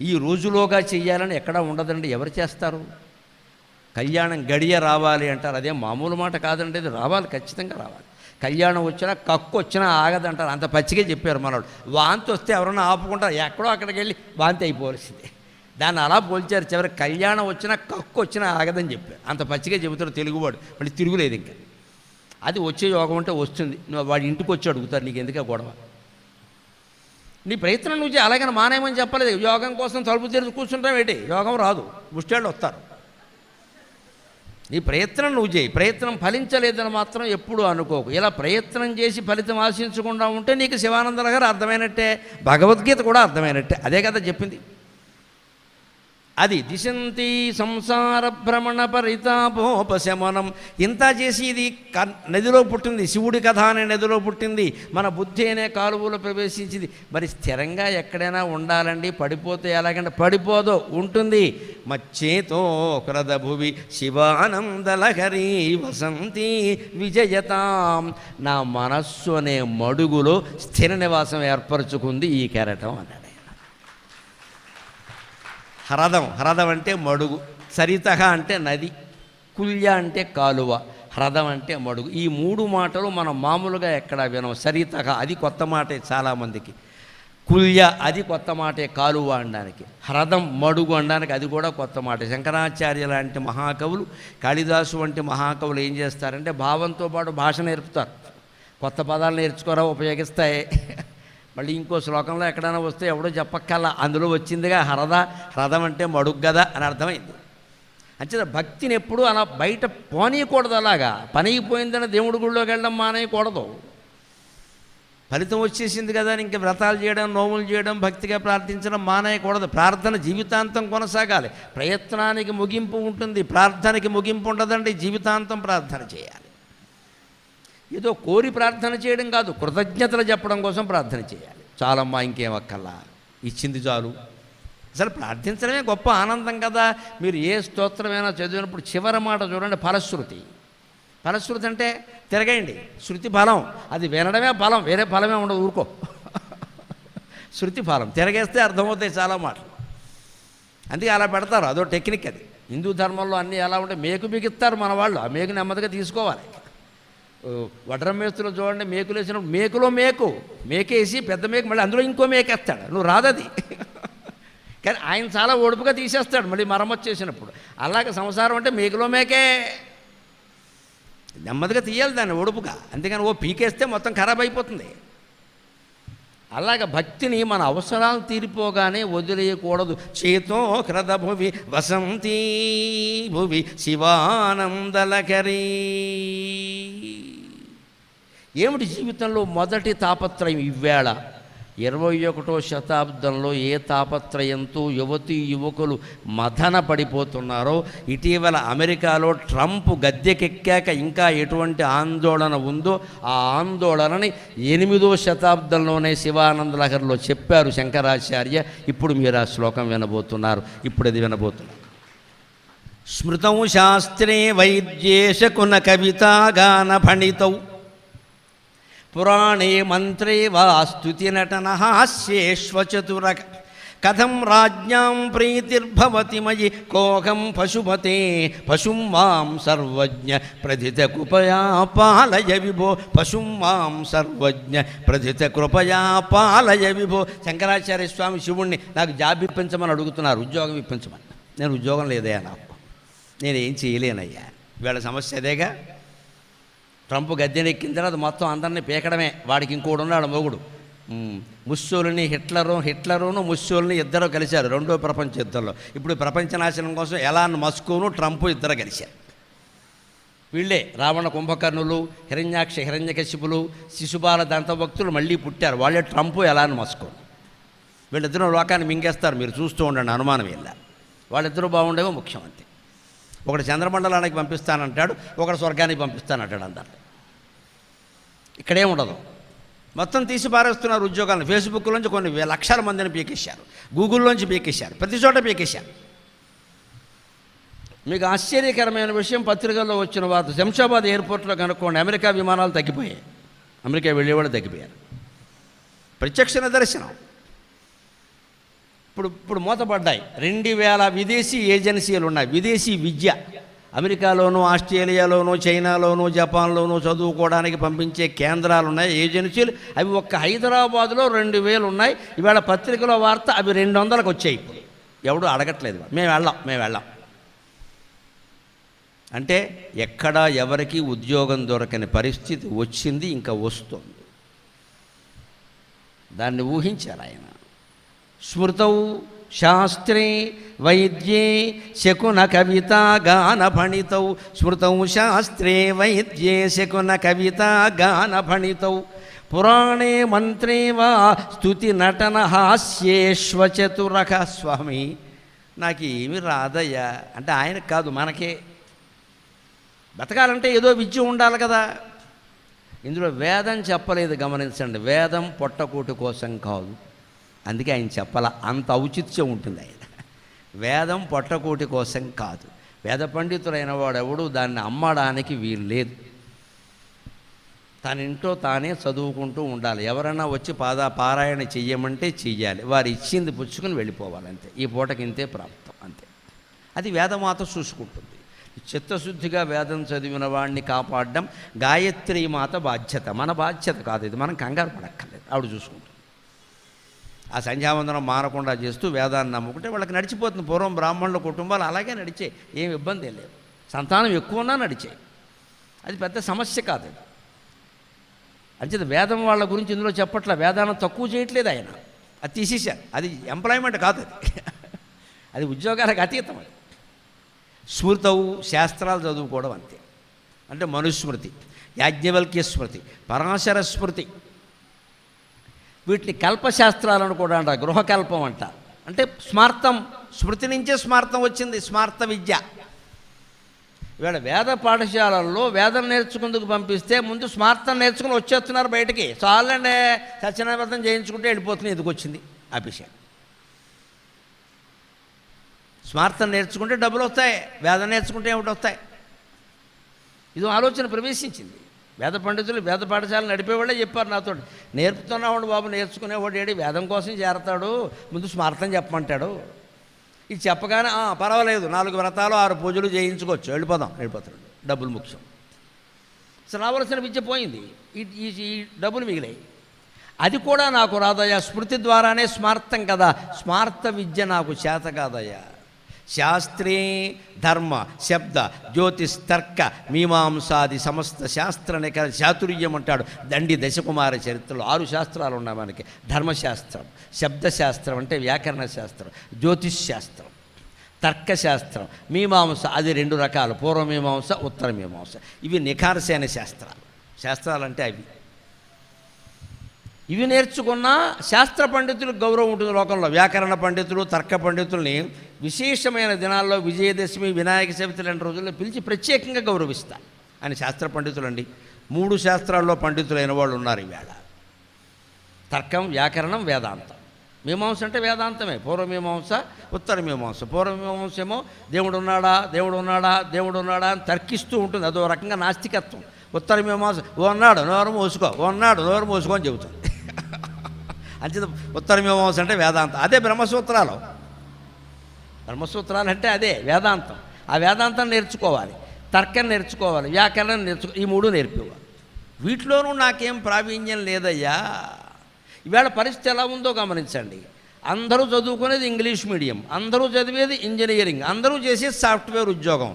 ఈ రోజులోగా చెయ్యాలని ఎక్కడా ఉండదండి. ఎవరు చేస్తారు? కళ్యాణం గడియ రావాలి అంటారు. అదే మామూలు మాట కాదండి, అది రావాలి, ఖచ్చితంగా రావాలి. కళ్యాణం వచ్చినా కక్కు వచ్చినా ఆగదంటారు. అంత పచ్చిగా చెప్పారు మనవాళ్ళు. వాంతి వస్తే ఎవరన్నా ఆపుకుంటారు? ఎక్కడో అక్కడికి వెళ్ళి వాంతి అయిపోవలసిందే. దాన్ని అలా పోల్చారు. చివరికి కళ్యాణం వచ్చినా కక్కు వచ్చినా ఆగదని చెప్పారు. అంత పచ్చిగా చెబుతారు తెలుగువాడు. మళ్ళీ తిరుగులేదు ఇంకా. అది వచ్చే యోగం అంటే వస్తుంది. నువ్వు వాడి ఇంటికి వచ్చి అడుగుతారు, నీకు ఎందుకే గొడవ? నీ ప్రయత్నం నువ్వు అలాగని మానేయమని చెప్పలేదు. యోగం కోసం తలుపు తెరిచి కూర్చుంటాం ఏంటి? యోగం రాదు, ముష్టాళ్ళు వస్తారు. నీ ప్రయత్నం నువ్వు చేయి. ప్రయత్నం ఫలించలేదని మాత్రం ఎప్పుడూ అనుకోకు. ఇలా ప్రయత్నం చేసి ఫలితం ఆశించకుండా ఉంటే నీకు శివానంద గారు అర్థమైనట్టే, భగవద్గీత కూడా అర్థమైనట్టే. అదే కదా చెప్పింది. అది దిశంతి సంసార భ్రమణ పరితాపోపశమనం. ఇంత చేసి ఇది నదిలో పుట్టింది, శివుడి కథ అనే నదిలో పుట్టింది, మన బుద్ధి అనే కాలువలో ప్రవేశించింది. మరి స్థిరంగా ఎక్కడైనా ఉండాలండి. పడిపోతే ఎలాగంటే పడిపోదో, ఉంటుంది. మచ్చేతో క్రదభువి శివానందలహరి వసంతి విజయతాం. నా మనస్సు అనే మడుగులో స్థిర నివాసం ఏర్పరచుకుంది ఈ కెరటం అన్నాడు. హ్రదం అంటే మడుగు, సరితహ అంటే నది, కుల్య అంటే కాలువ, హ్రదం అంటే మడుగు. ఈ మూడు మాటలు మనం మామూలుగా ఎక్కడా వినం. సరితహ అది కొత్త మాటే చాలామందికి. కుల్య అది కొత్త మాటే కాలువ అనడానికి. హ్రదం మడుగు అనడానికి అది కూడా కొత్త మాట. శంకరాచార్య లాంటి మహాకవులు, కాళిదాసు వంటి మహాకవులు ఏం చేస్తారంటే భావంతో పాటు భాష నేర్పుతారు. కొత్త పదాలు నేర్చుకోరా, ఉపయోగిస్తాయి. మళ్ళీ ఇంకో శ్లోకంలో ఎక్కడైనా వస్తే ఎవడో చెప్పక్కల్లా, అందులో వచ్చిందిగా హ్రదం అంటే మడుగు కదా అని అర్థమైంది. అంచేత భక్తిని ఎప్పుడూ అలా బయట పోనీయకూడదు. అలాగా పని అయిపోయిందని దేవుడి గుళ్ళోకి వెళ్ళడం మానేయకూడదు. ఫలితం వచ్చేసింది కదా అని ఇంక వ్రతాలు చేయడం, నోములు చేయడం, భక్తిగా ప్రార్థించడం మానేయకూడదు. ప్రార్థన జీవితాంతం కొనసాగాలి. ప్రయత్నానికి ముగింపు ఉంటుంది, ప్రార్థనకి ముగింపు ఉండదండి. జీవితాంతం ప్రార్థన చేయాలి. ఏదో కోరి ప్రార్థన చేయడం కాదు, కృతజ్ఞతలు చెప్పడం కోసం ప్రార్థన చేయాలి. చాలమ్మా, ఇంకేం అక్కర్లా, ఇచ్చింది చాలు. అసలు ప్రార్థించడమే గొప్ప ఆనందం కదా. మీరు ఏ స్తోత్రమైనా చదివినప్పుడు చివరి మాట చూడండి, ఫలశ్రుతి. ఫలశ్రుతి అంటే తిరగండి, శృతి ఫలం, అది వినడమే ఫలం, వేరే ఫలమే ఉండదు, ఊరుకో. శృతి ఫలం తిరగేస్తే అర్థమవుతాయి చాలా మాటలు. అందుకే అలా పెడతారు, అదో టెక్నిక్ అది. హిందూ ధర్మంలో అన్నీ ఎలా ఉంటే మేకు బిగిస్తారు మన వాళ్ళు, ఆ మేకు నెమ్మదిగా తీసుకోవాలి. వడ్రం మేస్తులు చూడండి, మేకులు వేసినప్పుడు మేకులో మేకేసి పెద్ద మేకు మళ్ళీ అందులో ఇంకో మేకేస్తాడు, నువ్వు రాదది. కానీ ఆయన చాలా ఓడుపుగా తీసేస్తాడు మళ్ళీ మరమ్మతు చేసినప్పుడు. అలాగే సంసారం అంటే మేకులో మేకే, నెమ్మదిగా తీయాలి దాన్ని ఓడుపుగా, అంతేగాని ఓ పీకేస్తే మొత్తం ఖరాబ్ అయిపోతుంది. అలాగ భక్తిని మన అవసరాలు తీరిపోగానే వదిలేయకూడదు. చేతో క్రద భువి వసంతి భువి శివానందలకరీ. ఏమిటి జీవితంలో మొదటి తాపత్రయం? ఇవేళ 21వ శతాబ్దంలో ఏ తాపత్రయంతో యువతీ యువకులు మదన పడిపోతున్నారో, ఇటీవల అమెరికాలో ట్రంప్ గద్దెకెక్కాక ఇంకా ఎటువంటి ఆందోళన ఉందో ఆ ఆందోళనని 8వ శతాబ్దంలోనే శివానంద లహరిలో చెప్పారు శంకరాచార్య. ఇప్పుడు మీరు ఆ శ్లోకం వినబోతున్నారు, ఇప్పుడు అది వినబోతున్నారు. స్మృతం శాస్త్రే వైద్యే శకున కవితాగాన ఫణితౌ పురాణే మంత్రే వా స్తుతి నటన హాస్యేష్వచతురక కథం రాజ్ఞాం ప్రీతిర్భవతి మయి కోహం పశుపతే పశుం మాం సర్వజ్ఞ ప్రథిత కృపయా పాలయ విభో పశుం మాం సర్వజ్ఞ ప్రథిత కృపయా పాలయ విభో. శంకరాచార్య స్వామి శివుణ్ణి నాకు జాబ్ ఇప్పించమని అడుగుతున్నారు, ఉద్యోగం ఇప్పించమని. నేను ఉద్యోగం లేదయ్యా, నాకు నేనేం చేయలేనయ్యా. వీళ్ళ సమస్య అదేగా. ట్రంప్ గద్దెనెక్కిన తర్వాత మొత్తం అందరినీ పీకడమే. వాడికి ఇంకోడు ఉన్నాడు మొగుడు, ముస్సోలిని. హిట్లరును ముస్సోలిని ఇద్దరు కలిశారు 2వ ప్రపంచ యుద్ధంలో. ఇప్పుడు ప్రపంచ నాశనం కోసం ఎలాన్ మస్కోను ట్రంప్ ఇద్దరు కలిశారు. వీళ్ళే రావణ కుంభకర్ణులు, హిరణ్యాక్ష హిరణ్యకశిపులు, శిశుపాల దంతభక్తులు మళ్ళీ పుట్టారు. వాళ్ళే ట్రంప్, ఎలాన్ మస్కో. వీళ్ళిద్దరూ లోకాన్ని మింగేస్తారు, మీరు చూస్తూ ఉండండి, అనుమానం వెళ్ళా. వాళ్ళిద్దరూ బాగుండేవో ముఖ్యమంత్రి. ఒకడు చంద్రమండలానికి పంపిస్తానంటాడు, ఒకడు స్వర్గానికి పంపిస్తానంటాడు. అందరు ఇక్కడే ఉండదు, మొత్తం తీసి పారేస్తున్నారు ఉద్యోగాలను. ఫేస్బుక్లోంచి కొన్ని లక్షల మందిని పీకేశారు, గూగుల్లోంచి పీకేశారు, ప్రతి చోట పీకేశారు. మీకు ఆశ్చర్యకరమైన విషయం, పత్రికల్లో వచ్చిన వార్త, శంషాబాద్ ఎయిర్పోర్ట్లో కనుక్కోండి, అమెరికా విమానాలు తగ్గిపోయాయి, అమెరికా వెళ్ళేవాళ్ళు తగ్గిపోయారు. ప్రత్యక్ష నిదర్శనం. ఇప్పుడు మూతపడ్డాయి 2000 విదేశీ ఏజెన్సీలు ఉన్నాయి. విదేశీ విద్య అమెరికాలోనూ, ఆస్ట్రేలియాలోనూ, చైనాలోనూ, జపాన్లోనూ చదువుకోవడానికి పంపించే కేంద్రాలు ఉన్నాయి, ఏజెన్సీలు. అవి ఒక్క హైదరాబాదులో 2000 ఉన్నాయి. ఇవాళ పత్రికలో వార్త అవి 200కి వచ్చాయి. ఇప్పుడు ఎవడు అడగట్లేదు, మేము వెళ్ళాం అంటే ఎక్కడా ఎవరికి ఉద్యోగం దొరకని పరిస్థితి వచ్చింది, ఇంకా వస్తుంది. దాన్ని ఊహించారు ఆయన. స్మృతౌ శాస్త్రే వైద్యే శకున కవితా గాన ఫణితౌ స్మృతౌ శాస్త్రే వైద్యే శకున కవితా గాన ఫణితౌ పురాణే మంత్రే వా స్తుతి నటన హాస్యేష్వచతురక. స్వామి నాకు ఏమి రాదయ్యా అంటే ఆయనకు కాదు, మనకే. బతకాలంటే ఏదో విద్య ఉండాలి కదా. ఇందులో వేదం చెప్పలేదు, గమనించండి. వేదం పొట్టకూటి కోసం కాదు, అందుకే ఆయన చెప్పాల. అంత ఔచిత్యం ఉంటుంది ఆయన. వేదం పొట్టకూటి కోసం కాదు. వేద పండితులైన వాడెవడు దాన్ని అమ్మడానికి వీలు లేదు. తన ఇంట్లో తానే చదువుకుంటూ ఉండాలి. ఎవరైనా వచ్చి పారాయణ చెయ్యమంటే చెయ్యాలి, వారు ఇచ్చింది పుచ్చుకొని వెళ్ళిపోవాలి, అంతే. ఈ పూటకి ఇంతే ప్రాప్తం, అంతే. అది వేదమాత చూసుకుంటుంది. చిత్తశుద్ధిగా వేదం చదివిన వాడిని కాపాడడం గాయత్రి మాత బాధ్యత, మన బాధ్యత కాదు. ఇది మనం కంగారు పడక్కర్లేదు, ఆవిడ చూసుకుంటుంది. ఆ సంధ్యావందనం మానకుండా చేస్తూ వేదాన్ని నమ్ముకుంటే వాళ్ళకి నడిచిపోతుంది. పూర్వం బ్రాహ్మణుల కుటుంబాలు అలాగే నడిచే, ఏం ఇబ్బంది ఏం లేదు. సంతానం ఎక్కువ ఉన్నా నడిచే, అది పెద్ద సమస్య కాదు. అంచేత వేదం వాళ్ళ గురించి ఇందులో చెప్పట్ల, వేదాన్ని తక్కువ చేయట్లేదు ఆయన, అది తీసేశారు. అది ఎంప్లాయ్మెంట్ కాదు, అది ఉద్యోగాలకు అతీతం. అది స్మృతవు శాస్త్రాలు చదువుకోవడం అంతే. అంటే మనుస్మృతి, యాజ్ఞవల్క్య స్మృతి, పరాశర స్మృతి, వీటిని కల్పశాస్త్రాలను కూడా అంటారు. గృహకల్పం అంటారు. అంటే స్మార్తం, స్మృతి నుంచే స్మార్తం వచ్చింది, స్మార్త విద్య. ఇవాళ వేద పాఠశాలల్లో వేదం నేర్చుకుందుకు పంపిస్తే ముందు స్మార్థం నేర్చుకుని వచ్చేస్తున్నారు బయటికి. చాలండి సత్యనారాయణ చేయించుకుంటే వెళ్ళిపోతుంది. ఎందుకు వచ్చింది అభిషేకం? స్మార్థం నేర్చుకుంటే డబ్బులు వస్తాయి, వేదం నేర్చుకుంటే ఏమిటి వస్తాయి? ఇది ఆలోచన ప్రవేశించింది. వేద పండితులు వేద పాఠశాలను నడిపేవాళ్ళే చెప్పారు నాతో, నేర్పుతున్నావాడు బాబు, నేర్చుకునేవాడు ఏడి వేదం కోసం చేరతాడు, ముందు స్మార్థం చెప్పమంటాడు. ఇది చెప్పగానే పర్వాలేదు 4 వ్రతాలు 6 పూజలు చేయించుకోవచ్చు, వెళ్ళిపోతాడు. డబ్బులు ముఖ్యం. అసలు రావాల్సిన విద్య పోయింది, ఈ డబ్బులు మిగిలాయి. అది కూడా నాకు రాదయ్యా, స్మృతి ద్వారానే స్మార్థం కదా, స్మార్థ విద్య నాకు చేత కాదయ్యా. శాస్త్రే ధర్మ శబ్ద జ్యోతిస్తర్క మీమాంసాది సమస్త శాస్త్రనిక చాతుర్యం అంటాడు దండి దశకుమార చరిత్రలో. 6 శాస్త్రాలు ఉన్నాయి మనకి. ధర్మశాస్త్రం, శబ్దశాస్త్రం అంటే వ్యాకరణ శాస్త్రం, జ్యోతిష్ శాస్త్రం, తర్కశాస్త్రం, మీమాంస అది 2 రకాలు, పూర్వమీమాంస ఉత్తర మీమాంస. ఇవి నిఖార్సైన శాస్త్రాలు అంటే అవి. ఇవి నేర్చుకున్నా శాస్త్ర పండితులకు గౌరవం ఉంటుంది లోకంలో. వ్యాకరణ పండితులు, తర్క పండితుల్ని విశేషమైన దినాల్లో విజయదశమి, వినాయక చవితి లాంటి రోజుల్లో పిలిచి ప్రత్యేకంగా గౌరవిస్తారు. అని శాస్త్ర పండితులు అండి. 3 శాస్త్రాల్లో పండితులైన వాళ్ళు ఉన్నారు ఈవేళ. తర్కం, వ్యాకరణం, వేదాంతం. మీమాంస అంటే వేదాంతమే. పూర్వమీమాంస, ఉత్తర మీమాంస. పూర్వమీమాంస ఏమో దేవుడు ఉన్నాడా అని తర్కిస్తూ ఉంటుంది, అదో రకంగా నాస్తికత్వం. ఉత్తర మీమాంస ఉన్నాడు నోరు మూసుకో అని చెబుతుంది. అంచేత ఉత్తర మీమాంస అంటే వేదాంతం. అదే బ్రహ్మసూత్రాలు అంటే అదే వేదాంతం. ఆ వేదాంతం నేర్చుకోవాలి, తర్కం నేర్చుకోవాలి, వ్యాకరణం ఈ 3 నేర్పేవారు. వీటిలోనూ నాకేం ప్రావీణ్యం లేదయ్యా. ఈవేళ పరిస్థితి ఎలా ఉందో గమనించండి. అందరూ చదువుకునేది ఇంగ్లీష్ మీడియం, అందరూ చదివేది ఇంజనీరింగ్, అందరూ చేసేది సాఫ్ట్వేర్ ఉద్యోగం.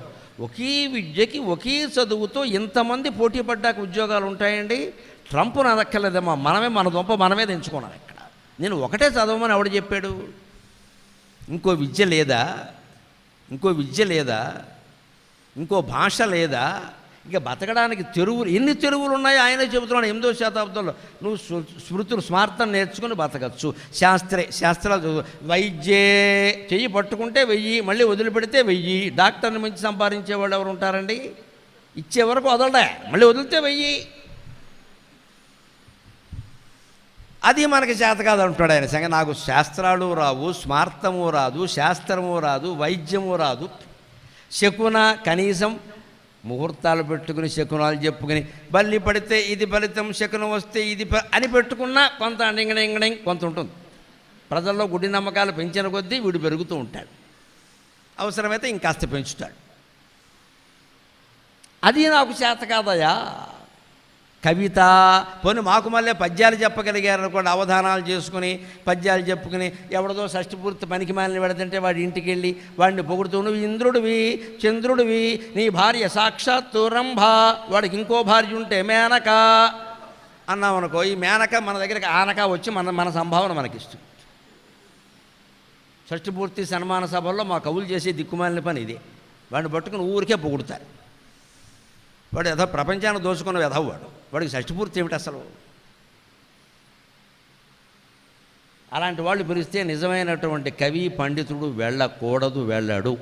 ఒకే విద్యకి ఒకే చదువుతో ఇంతమంది పోటీ పడ్డాక ఉద్యోగాలు ఉంటాయండి. ట్రంప్ను అనక్కర్లేదమ్మా, మన దొంప మనమే తెంచుకున్నాం ఇక్కడ. నేను ఒకటే చదవమని ఎవడు చెప్పాడు? ఇంకో విద్య లేదా, ఇంకో భాష లేదా? ఇక బతకడానికి ఎన్ని తెరువులు ఉన్నాయో ఆయనే చెబుతున్నాడు 8వ శతాబ్దంలో. నువ్వు స్మృతులు స్మార్థం నేర్చుకుని బతకచ్చు. శాస్త్రాలు చదువు. వైద్యే చెయ్యి పట్టుకుంటే 1000, మళ్ళీ వదిలిపెడితే 1000. డాక్టర్ని మించి సంపాదించేవాళ్ళు ఎవరు ఉంటారండి? ఇచ్చే వరకు వదలడా, మళ్ళీ వదిలితే 1000. అది మనకి చేత కాదంటాడు ఆయన. సంగతి నాకు శాస్త్రాలు రావు, స్మార్థము రాదు, శాస్త్రము రాదు, వైద్యము రాదు. శకున కనీసం ముహూర్తాలు పెట్టుకుని శకునాలు చెప్పుకుని బల్లి పడితే ఇది ఫలితం, శకునం వస్తే ఇది అని పెట్టుకున్నా కొంత ఇంగడింగ్ కొంత ఉంటుంది. ప్రజల్లో గుడి నమ్మకాలు పెంచిన కొద్దీ వీడు పెరుగుతూ ఉంటాడు. అవసరమైతే ఇంకాస్త పెంచుతాడు. అది నాకు చేత కాదయా. కవిత పోనీ మాకు మళ్ళీ పద్యాలు చెప్పగలిగారు అనుకోండి, అవధానాలు చేసుకుని పద్యాలు చెప్పుకుని ఎవరిదో షష్ఠపూర్తి పనికి మాలిని పెడుతుంటే వాడి ఇంటికి వెళ్ళి వాడిని పొగుడుతూ, నువ్వు ఇంద్రుడివి, చంద్రుడివి, నీ భార్య సాక్షాత్తు రంభ, వాడికి ఇంకో భార్య ఉంటే మేనక అన్నామనుకో, ఈ మేనక మన దగ్గరికి ఆనక వచ్చి మన సంభావన మనకిస్తుంది. షష్ఠపూర్తి సన్మాన సభల్లో మా కవులు చేసే దిక్కుమాలిన పని ఇదే. వాడిని పట్టుకుని ఊరికే పొగుడుతారు. వాడు ఏదో ప్రపంచాన్ని దోచుకున్న వెధవాడు, వాడికి షష్ఠపూర్తి ఏమిటి అసలు? అలాంటి వాళ్ళు పిలిస్తే నిజమైనటువంటి కవి పండితుడు వెళ్ళాడు.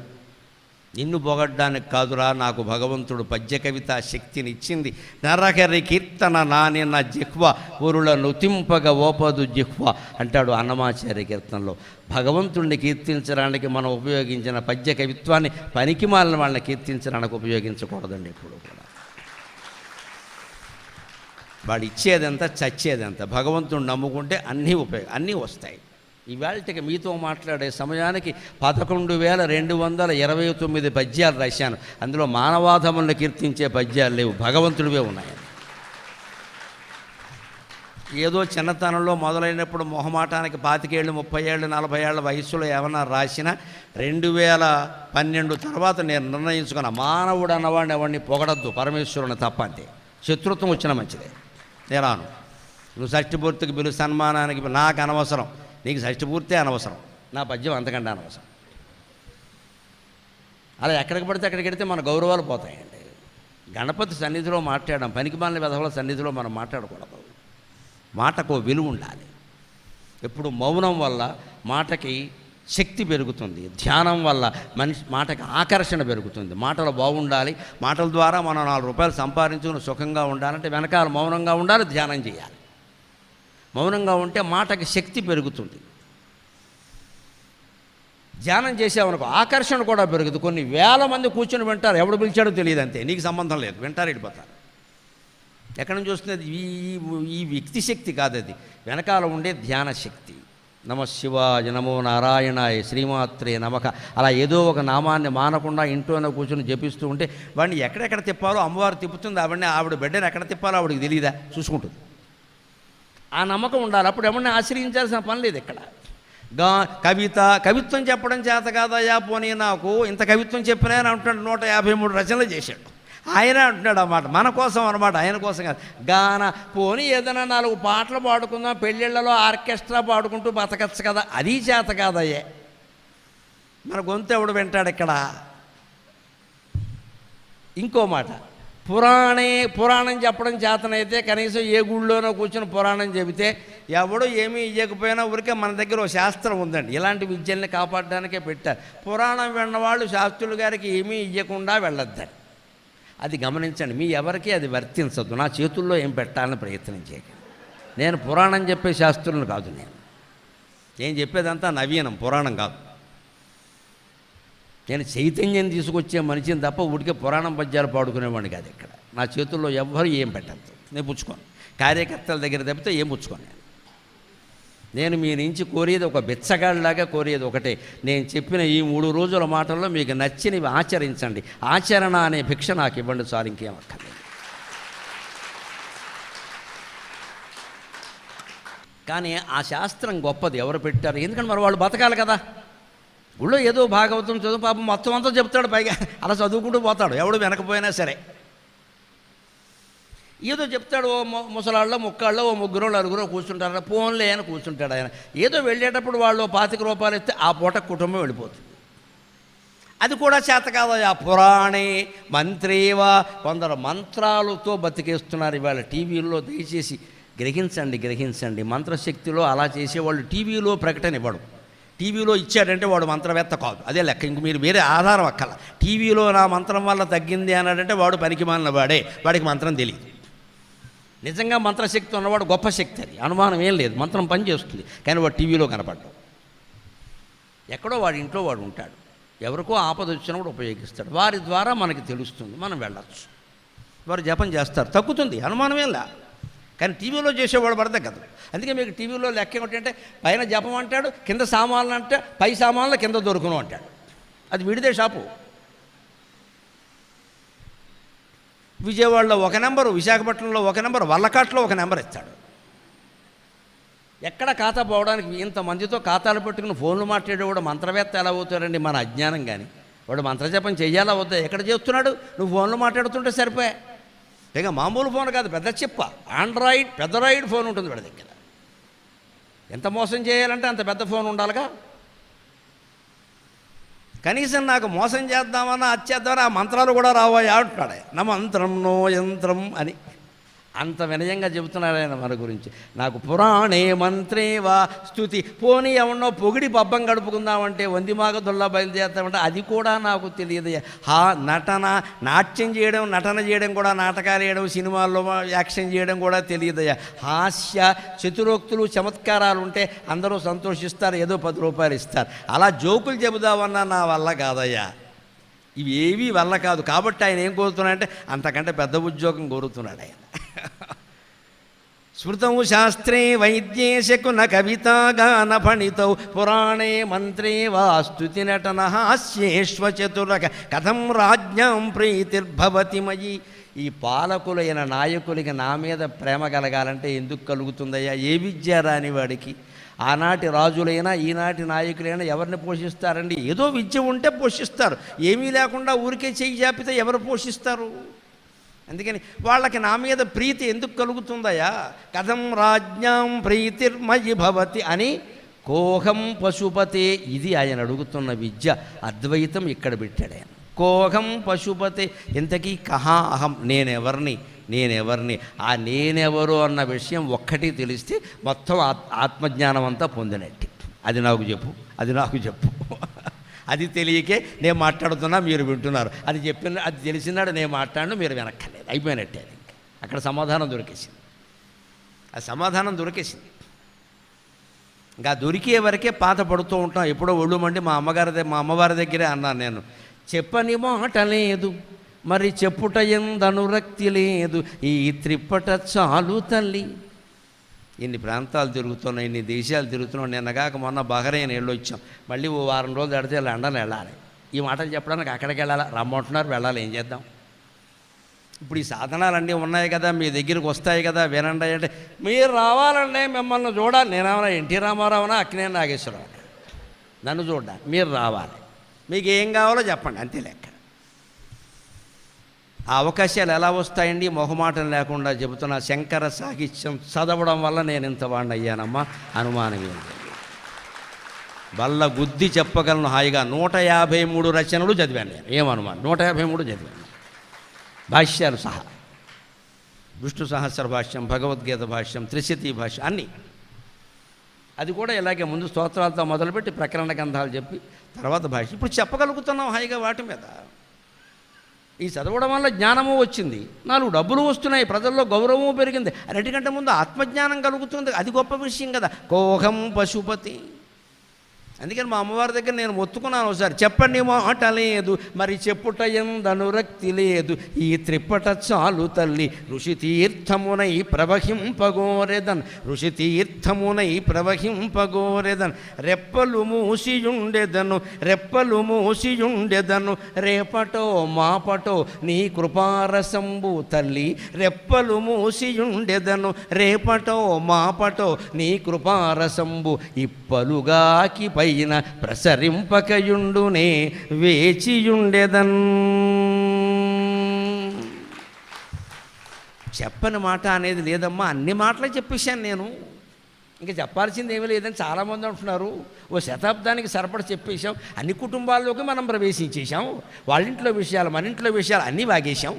నిన్ను పొగడ్డానికి కాదురా, నాకు భగవంతుడు పద్య కవిత శక్తిని ఇచ్చింది. నరకరి కీర్తన నానిన జిహ్వ ఊరుల నుతింపగ ఓపదు జిహ్వ అంటాడు అన్నమాచార్య కీర్తనలో. భగవంతుడిని కీర్తించడానికి మనం ఉపయోగించిన పద్య కవిత్వాన్ని పనికి మాలిన వాళ్ళని కీర్తించడానికి ఉపయోగించకూడదండి ఎప్పుడు కూడా. వాడు ఇచ్చేదంతా చచ్చేదంతా. భగవంతుడిని నమ్ముకుంటే అన్నీ వస్తాయి. ఇవాళకి మీతో మాట్లాడే సమయానికి 11,229 పద్యాలు రాశాను. అందులో మానవాధములను కీర్తించే పద్యాలు లేవు, భగవంతుడివే ఉన్నాయి. ఏదో చిన్నతనంలో మొదలైనప్పుడు మొహమాటానికి 25 ఏళ్ళు 30 ఏళ్ళు 40 ఏళ్ళ వయస్సులో ఏమన్నా రాసినా 2012 తర్వాత నేను నిర్ణయించుకున్న మానవుడు అన్నవాడిని ఎవరిని పొగడద్దు, పరమేశ్వరుని తప్ప. అంతే. శత్రుత్వం వచ్చినా మంచిదే, నేను రాను. నువ్వు షష్ఠపూర్తికి పిలువు, సన్మానానికి నాకు అనవసరం, నీకు షష్ఠపూర్తే అనవసరం, నా పద్యం అంతకంటే అనవసరం. అలా ఎక్కడికి పడితే అక్కడికి వెడితే మన గౌరవాలు పోతాయండి. గణపతి సన్నిధిలో మాట్లాడడం, పనికిమాలిన వెధవల సన్నిధిలో మనం మాట్లాడకూడదు. మాటకు విలువ ఉండాలి. ఎప్పుడు మౌనం వల్ల మాటకి శక్తి పెరుగుతుంది. ధ్యానం వల్ల మనిషి మాటకి ఆకర్షణ పెరుగుతుంది. మాటలు బాగుండాలి, మాటల ద్వారా మనం 4 రూపాయలు సంపాదించుకుని సుఖంగా ఉండాలంటే వెనకాల మౌనంగా ఉండాలి, ధ్యానం చేయాలి. మౌనంగా ఉంటే మాటకి శక్తి పెరుగుతుంది. ధ్యానం చేసామనుకో ఆకర్షణ కూడా పెరుగుతుంది. కొన్ని వేల మంది కూర్చొని వింటారు, ఎవడు పిలిచాడో తెలియదు, అంతే, నీకు సంబంధం లేదు, వింటారు, వెళ్ళిపోతారు. ఎక్కడి నుంచి వస్తుంది? ఈ వ్యక్తి శక్తి కాదు, అది వెనకాల ఉండే ధ్యాన శక్తి. నమ శివాయ, నమో నారాయణాయ, శ్రీమాత్రే నమః, అలా ఏదో ఒక నామాన్ని మానకుండా ఇంట్లోనే కూర్చొని జపిస్తూ ఉంటే వాడిని ఎక్కడెక్కడ తిప్పాలో అమ్మవారు తిప్పుతుంది. ఆవిడ బిడ్డను ఎక్కడ తిప్పాలో ఆవిడకి తెలియదా, చూసుకుంటుంది. ఆ నమ్మకం ఉండాలి. అప్పుడు ఎవరిని ఆశ్రయించాల్సిన పని లేదు. ఇక్కడ కవిత్వం చెప్పడం చేత కాదయ్యా, పోనీ నాకు ఇంత కవిత్వం చెప్పినా అని అంటున్నాడు. 153 రచనలు చేశాడు ఆయన, అంటున్నాడు అన్నమాట. మన కోసం అనమాట, ఆయన కోసం కాదు. పోనీ ఏదైనా 4 పాటలు పాడుకుందాం, పెళ్ళిళ్ళలో ఆర్కెస్ట్రా పాడుకుంటూ బతకచ్చు కదా, అది చేత కాదయ్యే. మన గొంతు ఎవడు వింటాడు ఇక్కడ? ఇంకో మాట, పురాణం చెప్పడం చేతనైతే కనీసం ఏ గుళ్ళోనో కూర్చొని పురాణం చెబితే ఎవడో ఏమీ ఇవ్వకపోయినా ఊరికే మన దగ్గర ఓ శాస్త్రం ఉందండి, ఇలాంటి విద్యల్ని కాపాడడానికే పెట్టారు. పురాణం విన్నవాళ్ళు శాస్త్రులు గారికి ఏమీ ఇవ్వకుండా వెళ్ళొద్దని. అది గమనించండి, మీ ఎవరికి అది వర్తించదు. నా చేతుల్లో ఏం పెట్టాలని ప్రయత్నం చేయకండి. నేను పురాణం చెప్పే శాస్త్రులను కాదు, నేను చెప్పేదంతా నవీనం, పురాణం కాదు. నేను చైతన్యం తీసుకొచ్చే మనిషిని తప్ప ఊడికే పురాణం పద్యాలు పాడుకునేవాడిని కాదు. ఇక్కడ నా చేతుల్లో ఎవ్వరు ఏం పెట్టద్దు, నేను పుచ్చుకోను. కార్యకర్తల దగ్గర తప్పితే ఏం పుచ్చుకోను. నేను మీ నుంచి కోరేది ఒక బిచ్చగాడిలాగా కోరేది ఒకటే, నేను చెప్పిన ఈ 3 రోజుల మాటల్లో మీకు నచ్చినవి ఆచరించండి. ఆచరణ అనే భిక్ష నాకు ఇవ్వండి చాలు, ఇంకేం అక్కర్లేదు. కానీ ఆ శాస్త్రం గొప్పది, ఎవరు పెట్టారు? ఎందుకంటే మరి వాళ్ళు బతకాలి కదా. గుళ్ళో ఏదో భాగవతం చదువు, పాపం మొత్తం అంతా చెప్తాడు, పైగా అలా చదువుకుంటూ పోతాడు, ఎవడు వెనకపోయినా సరే. ఏదో చెప్తాడు, ఓ ముసలాళ్ళో ముక్కాళ్ళో ఓ 3-4 కూర్చుంటారు, ఫోన్లే అని కూర్చుంటాడు ఆయన. ఏదో వెళ్ళేటప్పుడు వాళ్ళు 25 రూపాయలు ఇస్తే ఆ పూట కుటుంబం వెళ్ళిపోతుంది. అది కూడా చేత కాదు. ఆ పురాణే మంత్రేవా, కొందరు మంత్రాలతో బతికేస్తున్నారు ఇవాళ టీవీల్లో. దయచేసి గ్రహించండి. మంత్రశక్తిలో అలా చేసేవాళ్ళు టీవీలో ప్రకటన ఇవ్వడం. టీవీలో ఇచ్చాడంటే వాడు మంత్రవేత్త కాదు, అదే లెక్క. ఇంక మీరు వేరే ఆధారం అక్కల. టీవీలో నా మంత్రం వల్ల తగ్గింది అన్నాడంటే వాడు పనికిమాలిన వాడే, వాడికి మంత్రం తెలియదు. నిజంగా మంత్రశక్తి ఉన్నవాడు గొప్ప శక్తి, అది అనుమానం ఏం లేదు, మంత్రం పనిచేస్తుంది. కానీ వాడు టీవీలో కనపడ్డాడు. ఎక్కడో వాడి ఇంట్లో వాడు ఉంటాడు, ఎవరికో ఆపద వచ్చినప్పుడు ఉపయోగిస్తాడు. వారి ద్వారా మనకి తెలుస్తుంది, మనం వెళ్ళచ్చు. వారు జపం చేస్తారు, తగ్గుతుంది, అనుమానమేం లే. కానీ టీవీలో చేసేవాడు పడతా కదా. అందుకే మీకు టీవీలో లెక్క ఏమిటంటే పైన జపం అంటాడు, కింద సామాన్లు అంటే పై సామాన్లు కింద దొరుకును అంటాడు. అది విడిదే షాపు. విజయవాడలో 1 నెంబరు, విశాఖపట్నంలో 1 నెంబరు, వల్లకాట్లో 1 నెంబర్ ఇస్తాడు. ఎక్కడ ఖాతా పోవడానికి ఇంతమందితో ఖాతాలు పెట్టుకుని ఫోన్లు మాట్లాడేవాడు మంత్రవేత్త ఎలా అవుతాడండి? మన అజ్ఞానం. కానీ వాడు మంత్రజపం చెయ్యాలా వద్దా? ఎక్కడ చేస్తున్నాడు? నువ్వు ఫోన్లు మాట్లాడుతుంటే సరిపోయా. ఇక మామూలు ఫోన్ కాదు, పెద్ద చిప్ప, ఆండ్రాయిడ్ పెద్దరాయిడ్ ఫోన్ ఉంటుంది వాడి దగ్గర. ఎంత మోసం చేయాలంటే అంత పెద్ద ఫోన్ ఉండాలిగా. కనీసం నాకు మోసం చేద్దామన్నా అచ్చేద్దామని ఆ మంత్రాలు కూడా రావా అంటున్నాడు. నా మంత్రం నో యంత్రం అని అంత వినయంగా చెబుతున్నాడు ఆయన మన గురించి. నాకు పురాణే మంత్రేవా స్తుతి, పోనీ ఎవరినో పొగిడి పబ్బం గడుపుకుందామంటే వందిమాగదుల్లా బయలుదేరుతామంటే అది కూడా నాకు తెలియదు. నాట్యం చేయడం, నటన చేయడం కూడా, నాటకాలు వేయడం, సినిమాల్లో యాక్షన్ చేయడం కూడా తెలియదయ్యా. హాస్య చతురోక్తులు చమత్కారాలు ఉంటే అందరూ సంతోషిస్తారు, ఏదో 10 రూపాయలు ఇస్తారు. అలా జోకులు చెబుదామన్నా నా వల్ల కాదయ్యా. ఇవి ఏవీ వల్ల కాదు. కాబట్టి ఆయన ఏం కోరుతున్నాడంటే అంతకంటే పెద్ద ఉద్యోగం కోరుతున్నాడు ఆయన. స్మృతం శాస్త్రే వైద్యే శకున కవితాగాన ఫణితౌ పురాణే మంత్రే వా స్తుతి నటన హాస్యేష్వచతురక కథం రాజ్ఞాం ప్రీతిర్భవతి మయి. ఈ పాలకులైన నాయకులకి నా మీద ప్రేమ కలగాలంటే ఎందుకు కలుగుతుందయ్యా? ఏ విద్య రాని వాడికి? ఆనాటి రాజులైనా ఈనాటి నాయకులైనా ఎవరిని పోషిస్తారండి? ఏదో విద్య ఉంటే పోషిస్తారు, ఏమీ లేకుండా ఊరికే చెయ్యి చాపితే ఎవరు పోషిస్తారు? అందుకని వాళ్ళకి నా మీద ప్రీతి ఎందుకు కలుగుతుందయా? కథం రాజ్ఞాం ప్రీతిర్మయి భవతి అని కోహం పశుపతే. ఇది ఆయన అడుగుతున్న విద్య. అద్వైతం ఇక్కడ పెట్టాడు ఆయన. కోహం పశుపతే. ఇంతకీ కహా అహం, నేనెవరిని? ఆ నేనెవరు అన్న విషయం ఒక్కటి తెలిస్తే మొత్తం ఆత్మజ్ఞానం అంతా పొందినట్టు. అది నాకు చెప్పు, అది నాకు చెప్పు. అది తెలియకే నేను మాట్లాడుతున్నా, మీరు వింటున్నారు. అది తెలిసినాడు నేను మాట్లాడినా మీరు వినక్కర్లేదు, అయిపోయినట్టే. అది అక్కడ సమాధానం దొరికేసింది, ఆ సమాధానం దొరికేసింది. ఇంకా దొరికే వరకే పాత పడుతూ ఉంటాం. ఎప్పుడో ఒళ్ళు మండి మా అమ్మవారి దగ్గరే అన్నాను నేను, చెప్పని మాట లేదు మరి చెప్పుట ఎందనురక్తి లేదు, ఈ త్రిప్పట చాలు తల్లి. ఇన్ని ప్రాంతాలు తిరుగుతున్నాం, ఇన్ని దేశాలు తిరుగుతున్నాం. నిన్నగాక మొన్న బహ్రెయిన్ వెళ్ళొచ్చాం. మళ్ళీ ఓ వారం రోజులు దాడితే లండన్ వెళ్ళాలి. ఈ మాటలు చెప్పడానికి అక్కడికి వెళ్ళాలి, రమ్మంటున్నారు, వెళ్ళాలి, ఏం చేద్దాం. ఇప్పుడు ఈ సాధనాలన్నీ ఉన్నాయి కదా, మీ దగ్గరికి వస్తాయి కదా, వినండి అంటే మీరు రావాలంటే మిమ్మల్ని చూడాలి. నేనేమన్నా ఎన్టీ రామారావునా అక్కినేని నాగేశ్వరరావు, నన్ను చూడాలి, మీరు రావాలి, మీకు ఏం కావాలో చెప్పండి, అంతే లెక్క. ఆ అవకాశాలు ఎలా వస్తాయండి? మొహమాటం లేకుండా చెబుతున్నా, శంకర సాహిత్యం చదవడం వల్ల నేను ఇంత వాడిని అయ్యానమ్మా, అనుమానం ఏంటి. వల్ల గుద్ది చెప్పగలను హాయిగా. 153 రచనలు చదివాను నేను, ఏమనుమానం, 153 చదివాను, భాష్యాలు సహా. విష్ణు సహస్ర భాష్యం, భగవద్గీత భాష్యం, త్రిశతి భాష్యం అన్నీ. అది కూడా ఇలాగే ముందు స్తోత్రాలతో మొదలుపెట్టి ప్రకరణ గ్రంథాలు చెప్పి తర్వాత భాష్యం. ఇప్పుడు చెప్పగలుగుతున్నాం హాయిగా వాటి మీద. ఈ చదవడం వల్ల జ్ఞానము వచ్చింది, 4 డబ్బులు వస్తున్నాయి, ప్రజల్లో గౌరవము పెరిగింది. అన్నిటికంటే ముందు ఆత్మజ్ఞానం కలుగుతుంది, అది గొప్ప విషయం కదా. కోహం పశుపతి. అందుకని మా అమ్మవారి దగ్గర నేను మొత్తుకున్నాను ఒకసారి, చెప్పండి మాట లేదు మరి చెప్పుట ఎందనురక్తి లేదు, ఈ త్రిప్పట చాలు తల్లి ఋషి తీర్థమునై ప్రవహింపగోరెదన్, ఋషి తీర్థమునై ప్రవహింపగోరెదన్. రెప్పలు మూసియుండెదను, రెప్పలు మూసియుండెదను, రేపటో మాపటో నీ కృపారసంబు తల్లి. రెప్పలు మూసియుండెదను, రేపటో మాపటో నీ కృపారసంబు. ఇప్పలుగాకి పైన ప్రసరింపకయుండునే వేచియుండెదన్. చెప్పని మాట అనేది లేదమ్మా, అన్ని మాటలే చెప్పేశాను నేను, ఇంకా చెప్పాల్సింది ఏమీ లేదని చాలామంది అంటున్నారు. ఓ శతాబ్దానికి సరిపడ చెప్పేశాం, అన్ని కుటుంబాల్లోకి మనం ప్రవేశించేశాం, వాళ్ళింట్లో విషయాలు మన ఇంట్లో విషయాలు అన్నీ వాగేశాం,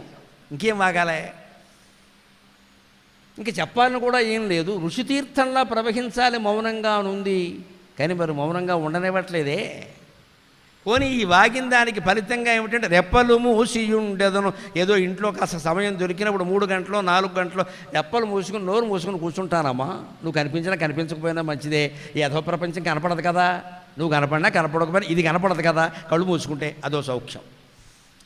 ఇంకేం వాగాలే. ఇంక చెప్పాలని కూడా ఏం లేదు. ఋషితీర్థంలా ప్రవహించాలి మౌనంగా ఉంది, కానీ మరి మౌనంగా ఉండనివ్వట్లేదే. పోనీ ఈ వాగిన దానికి ఫలితంగా ఏమిటంటే రెప్పలు మూసియుండెదను. ఏదో ఇంట్లో కాస్త సమయం దొరికినప్పుడు 3 గంటలో 4 గంటలో రెప్పలు మూసుకుని నోరు మూసుకుని కూర్చుంటానమ్మా. నువ్వు కనిపించినా కనిపించకపోయినా మంచిదే, ఈ అధో ప్రపంచం కనపడదు కదా, నువ్వు కనపడినా కనపడకపోయినా ఇది కనపడదు కదా, కళ్ళు మూసుకుంటే అదో సౌఖ్యం.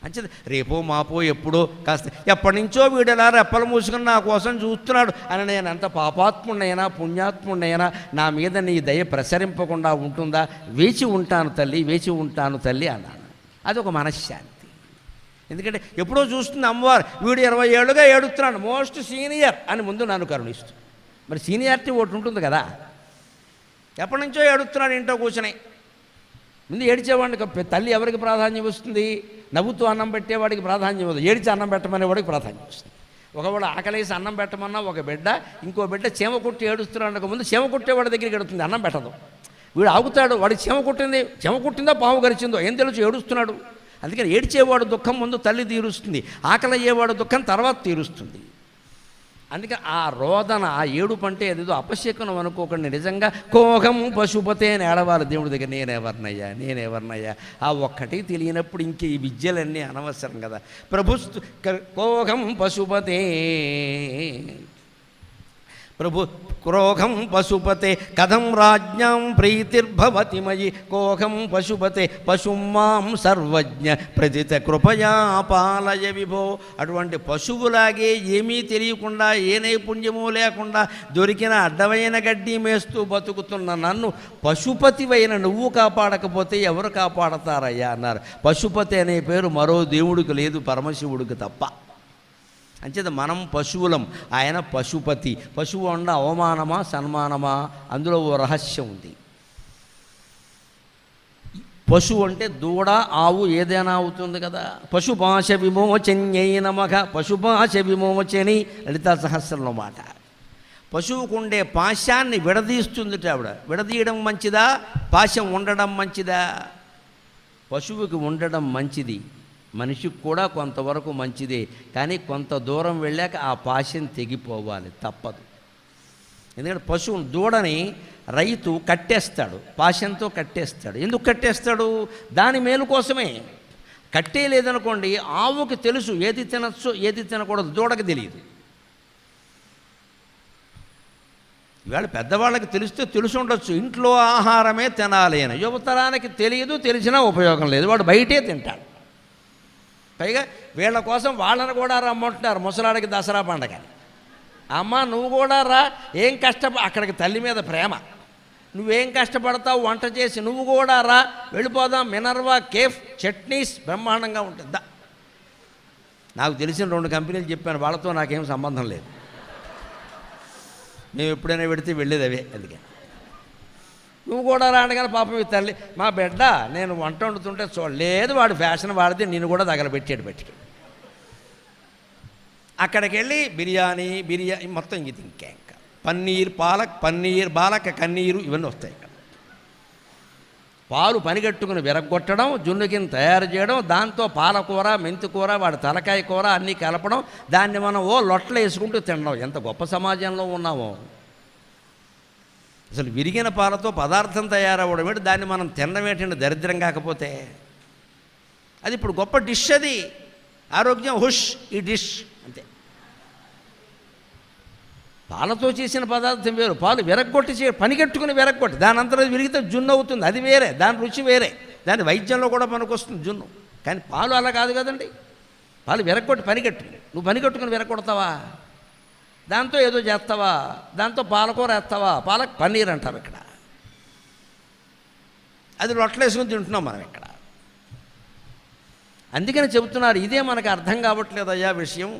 అంచేది రేపో మాపో ఎప్పుడో కాస్త ఎప్పటి నుంచో వీడలా రెప్పలు మూసుకుని నా కోసం చూస్తున్నాడు అని నేను ఎంత పాపాత్ముడైనా పుణ్యాత్ముడైనా నా మీద నీ దయ ప్రసరింపకుండా ఉంటుందా? వేచి ఉంటాను తల్లి, వేచి ఉంటాను తల్లి అన్నాను. అదొక మనశ్శాంతి. ఎందుకంటే ఎప్పుడో చూస్తుంది అమ్మవారు, వీడు 20 ఏళ్ళుగా ఏడుస్తున్నాడు, మోస్ట్ సీనియర్ అని ముందు నన్ను కరుణిస్తుంది. మరి సీనియారిటీ ఒకటి ఉంటుంది కదా. ఎప్పటి నుంచో ఏడుస్తున్నాడు ఇంట్లో కూర్చుని. ముందు ఏడిచేవాడికి తల్లి ఎవరికి ప్రాధాన్యం వస్తుంది? నవ్వుతూ అన్నం పెట్టేవాడికి ప్రాధాన్యం ఇవ్వదు, ఏడిచి అన్నం పెట్టమనేవాడికి ప్రాధాన్యం వస్తుంది. ఒకవేళ ఆకలేసి అన్నం పెట్టమన్నా ఒక బిడ్డ, ఇంకో బిడ్డ చీమ కొట్టి ఏడుస్తున్నాడు ముందు చీమ కొట్టేవాడి దగ్గరికి ఎడుతుంది, అన్నం పెట్టదు. వీడు ఆగుతాడు, వాడికి చీమ కుట్టిందో పాము గరిచిందో ఏం తెలుసు, ఏడుస్తున్నాడు. అందుకని ఏడిచేవాడు దుఃఖం ముందు తల్లి తీరుస్తుంది, ఆకలి అయ్యేవాడు దుఃఖం తర్వాత తీరుస్తుంది. అందుకని ఆ రోదన, ఆ ఏడుపు అంటే ఏదేదో అపశకునం అనుకోకండి. నిజంగా కోహం పశుపతే అని ఏడవాలి దేవుడి దగ్గర. నేనెవరినయ్యా ఆ ఒక్కటి తెలియనప్పుడు ఇంక ఈ విద్యలన్నీ అనవసరం కదా. కోహం పశుపతే ప్రభు క్రోహం పశుపతే కథం రాజ్ఞాం ప్రీతిర్భవతి మయి. కోహం పశుపతే పశుమాం సర్వజ్ఞ ప్రతిత కృపయా పాలయ విభో. అటువంటి పశువులాగే ఏమీ తెలియకుండా, ఏ నైపుణ్యమూ లేకుండా దొరికిన అడ్డమైన గడ్డి మేస్తూ బతుకుతున్న నన్ను పశుపతివైన నువ్వు కాపాడకపోతే ఎవరు కాపాడతారయ్యా అన్నారు. పశుపతి అనే పేరు మరో దేవుడికి లేదు, పరమశివుడికి తప్ప. అంచేత మనం పశువులం, ఆయన పశుపతి. పశువు అండ అవమానమా సన్మానమా? అందులో ఓ రహస్యం ఉంది. పశువు అంటే దూడ, ఆవు ఏదైనా అవుతుంది కదా. పశుపాశ విమోచన్యై నమః. పశుపాశ విమోచని లలితా సహస్రంలో మాట. పశువుకు ఉండే పాశాన్ని విడదీస్తుంది ఆవిడ. విడదీయడం మంచిదా, పాశం ఉండడం మంచిదా? పశువుకి ఉండడం మంచిది, మనిషికి కూడా కొంతవరకు మంచిదే. కానీ కొంత దూరం వెళ్ళాక ఆ పాశం తెగిపోవాలి, తప్పదు. ఎందుకంటే పశువును దూడని రైతు కట్టేస్తాడు, పాశంతో కట్టేస్తాడు. ఎందుకు కట్టేస్తాడు? దాని మేలు కోసమే. కట్టేయలేదనుకోండి, ఆవుకి తెలుసు ఏది తినచ్చు ఏది తినకూడదు, దూడకి తెలియదు. ఇవాళ పెద్దవాళ్ళకి తెలిసి ఉండొచ్చు ఇంట్లో ఆహారమే తినాలి అని. యువతరానికి తెలియదు, తెలిసినా ఉపయోగం లేదు, వాడు బయటే తింటాడు. పైగా వీళ్ళ కోసం వాళ్ళని కూడా రమ్మంటున్నారు ముసలాడికి దసరా పండగ. అమ్మ నువ్వు కూడా రా, ఏం అక్కడికి తల్లి మీద ప్రేమ, నువ్వేం కష్టపడతావు వంట చేసి, నువ్వు కూడా రా, వెళ్ళిపోదాం మినర్వా కేఫ్ చట్నీస్ బ్రహ్మాండంగా ఉంటుంది. నాకు తెలిసిన 2 కంపెనీలు చెప్పాను, వాళ్ళతో నాకేం సంబంధం లేదు, మేము ఎప్పుడైనా పెడితే వెళ్ళేది అవే. అందుకే నువ్వు కూడా రాండగానే పాపం ఈ తల్లి, మా బిడ్డ నేను వంట వండుతుంటే చూడలేదు, వాడు ఫ్యాషన్ వాడితే నేను కూడా తగలబెట్టాడు బట్టికి. అక్కడికి వెళ్ళి బిర్యానీ మొత్తం ఇది ఇంకా పన్నీర్ పాలక్, పన్నీర్ బాలక కన్నీరు ఇవన్నీ వస్తాయి. ఇక్కడ పాలు పనిగట్టుకుని విరగొట్టడం, జున్నుకిని తయారు చేయడం, దాంతో పాలకూర మెంతికూర వాడి తలకాయ కూర అన్నీ కలపడం, దాన్ని మనం లొట్టలు వేసుకుంటూ తినడం. ఎంత గొప్ప సమాజంలో ఉన్నామో. అసలు విరిగిన పాలతో పదార్థం తయారవ్వడం ఏంటి, దాన్ని మనం తినడం ఏంటంటే దరిద్రం కాకపోతే. అది ఇప్పుడు గొప్ప డిష్, అది ఆరోగ్యం హుష్ ఈ డిష్ అంతే. పాలతో చేసిన పదార్థం వేరు, పాలు విరగొట్టి పనిగట్టుకుని విరగొట్టి దాని అంతా విరిగితే జున్ను అవుతుంది, అది వేరే, దాని రుచి వేరే, దాని వైద్యంలో కూడా పనికొస్తుంది జున్ను. కానీ పాలు అలా కాదు కదండి. పాలు విరగొట్టి పనిగట్టుకుని, నువ్వు పనిగట్టుకుని విరగొడతావా, దాంతో ఏదో చేస్తావా, దాంతో పాలకూర వేస్తావా, పాలక్ పన్నీర్ అంటారు ఇక్కడ. అది రొట్టెలు వేసుకుని తింటున్నాం మనం ఇక్కడ. అందుకని చెబుతున్నారు, ఇదే మనకు అర్థం కావట్లేదయ్యా విషయం.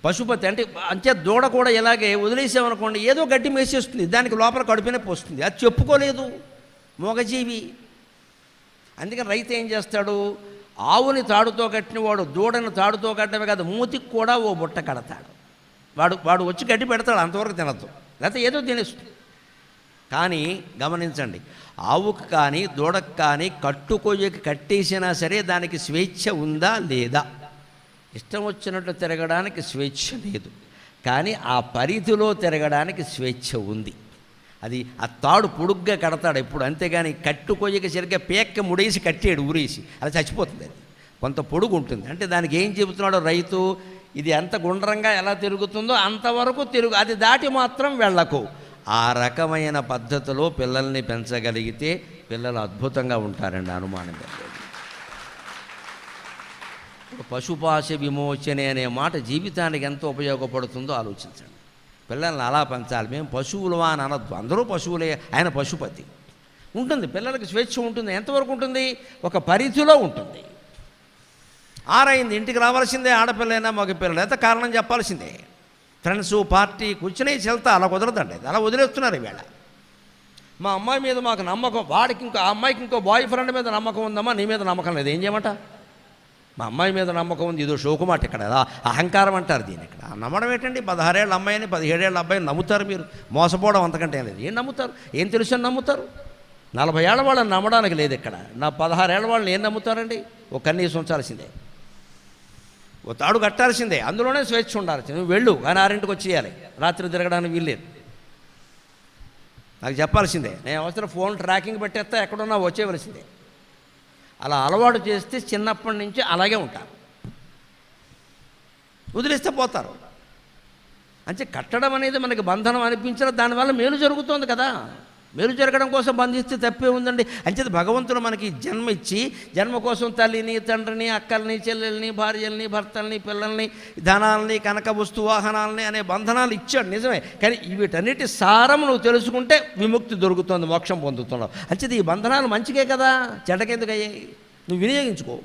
పశుపతి అంటే దూడ కూడా ఇలాగే వదిలేసామనుకోండి, ఏదో గడ్డి మేసేస్తుంది, దానికి లోపల కడుపునే పోస్తుంది, అది చెప్పుకోలేదు, మూగజీవి. అందుకని రైతు ఏం చేస్తాడు, ఆవుని తాడుతో కట్టిన వాడు దూడని తాడుతో కట్టమే కాదు, మూతికి కూడా ఓ బుట్ట కడతాడు. వాడు వచ్చి గడ్డి పెడతాడు, అంతవరకు తినద్దు, లేకపోతే ఏదో తినేస్తుంది. కానీ గమనించండి, ఆవుకు కానీ దూడకు కానీ కట్టుకొయ్యకి కట్టేసినా సరే దానికి స్వేచ్ఛ ఉందా లేదా? ఇష్టం వచ్చినట్లు తిరగడానికి స్వేచ్ఛ లేదు, కానీ ఆ పరిధిలో తిరగడానికి స్వేచ్ఛ ఉంది. అది ఆ తాడు పొడుగ్గా కడతాడు ఎప్పుడు, అంతేగాని కట్టుకొయ్యకి సరిగ్గా పేక్క ముడేసి కట్టేడు ఊరేసి, అలా చచ్చిపోతుంది. అది కొంత పొడుగు ఉంటుంది. అంటే దానికి ఏం చెబుతున్నాడో రైతు, ఇది ఎంత గుండ్రంగా ఎలా తిరుగుతుందో అంతవరకు తిరుగు, అది దాటి మాత్రం వెళ్ళకు. ఆ రకమైన పద్ధతిలో పిల్లల్ని పెంచగలిగితే పిల్లలు అద్భుతంగా ఉంటారండి, అనుమానం లేదు. పశుపాశ విమోచనే అనే మాట జీవితానికి ఎంత ఉపయోగపడుతుందో ఆలోచించండి. పిల్లల్ని అలా పెంచాలి. మేము పశువులవా అని అనద్దు, అందరూ పశువులే, ఆయన పశుపతి. ఉంటుంది, పిల్లలకి స్వేచ్ఛ ఉంటుంది. ఎంతవరకు ఉంటుంది? ఒక పరిధిలో ఉంటుంది. 6 అయింది, ఇంటికి రావాల్సిందే, ఆడపిల్లైనా మగపిల్లలు, ఎంత కారణం చెప్పాల్సిందే. ఫ్రెండ్స్ పార్టీ కూర్చునే చెల్తా, అలా కుదరదండి, అలా వదిలేస్తున్నారు ఈవేళ. మా అమ్మాయి మీద మాకు నమ్మకం, వాడికి ఇంకో ఆ అమ్మాయికి ఇంకో బాయ్ ఫ్రెండ్ మీద నమ్మకం ఉందమ్మా, నీ మీద నమ్మకం లేదు, ఏం చేయమంట? మా అమ్మాయి మీద నమ్మకం ఉంది, ఇదో షోకుమాట ఇక్కడ, అహంకారం అంటారు దీన్ని. ఇక్కడ నమ్మడం ఏంటండి? 16 ఏళ్ళ అమ్మాయిని 17 ఏళ్ళ అబ్బాయిని నమ్ముతారు మీరు? మోసపోవడం అంతకంటే ఏం లేదు. ఏం నమ్ముతారు? ఏం తెలుసు అని నమ్ముతారు? 40 ఏళ్ళ వాళ్ళని నమ్మడానికి లేదు ఇక్కడ. నా 16 ఏళ్ళ వాళ్ళని ఏం నమ్ముతారండి? ఒక కన్నీసు ఉంచాల్సిందే, ఓ తాడు కట్టాల్సిందే, అందులోనే స్వేచ్ఛ ఉండాల్సిందే. నువ్వు వెళ్ళు, కానీ 6ంటికి వచ్చేయాలి, రాత్రి తిరగడానికి వీల్లేదు. నాకు చెప్పాల్సిందే, నేను అవసరం ఫోన్ ట్రాకింగ్ పెట్టేస్తా, ఎక్కడున్నా వచ్చేవలసిందే. అలా అలవాటు చేస్తే చిన్నప్పటి నుంచి అలాగే ఉంటారు, వదిలేస్తే పోతారు. అంటే కట్టడం అనేది మనకి బంధనం అనిపించిన, దానివల్ల మేలు జరుగుతుంది కదా. మేలు జరగడం కోసం బంధిస్తే తప్పే ఉందండి. అంచేది భగవంతుడు మనకి జన్మ ఇచ్చి, జన్మ కోసం తల్లిని తండ్రిని అక్కల్ని చెల్లెల్ని భార్యల్ని భర్తల్ని పిల్లల్ని ధనాల్ని కనక వస్తు వాహనాలని అనే బంధనాలు ఇచ్చాడు, నిజమే. కానీ వీటన్నిటి సారం నువ్వు తెలుసుకుంటే విముక్తి దొరుకుతుంది, మోక్షం పొందుతున్నావు. అంచేది ఈ బంధనాలు మంచిగే కదా, చెడ్డకెందుకు అయ్యాయి? నువ్వు వినియోగించుకో.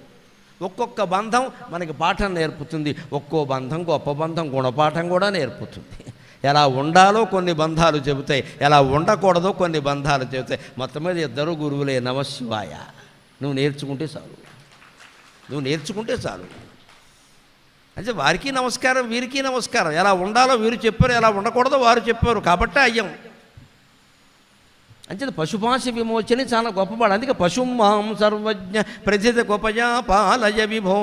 ఒక్కొక్క బంధం మనకి పాఠం నేర్పుతుంది, ఒక్కో బంధం గొప్ప బంధం గుణపాఠం కూడా నేర్పుతుంది. ఎలా ఉండాలో కొన్ని బంధాలు చెబుతాయి, ఎలా ఉండకూడదో కొన్ని బంధాలు చెబుతాయి. మొత్తం మీద ఇద్దరు గురువులే, నమశివాయ. నువ్వు నేర్చుకుంటే చాలు, నువ్వు నేర్చుకుంటే చాలు. అంటే వారికి నమస్కారం, వీరికి నమస్కారం. ఎలా ఉండాలో వీరు చెప్పారు, ఎలా ఉండకూడదో వారు చెప్పారు, కాబట్టి అయ్యాం. అంటే పశుపాశ విమోచని చాలా గొప్పవాడు. అందుకే పశుమాం సర్వజ్ఞ ప్రథిత గోపజా పాలయ విభో.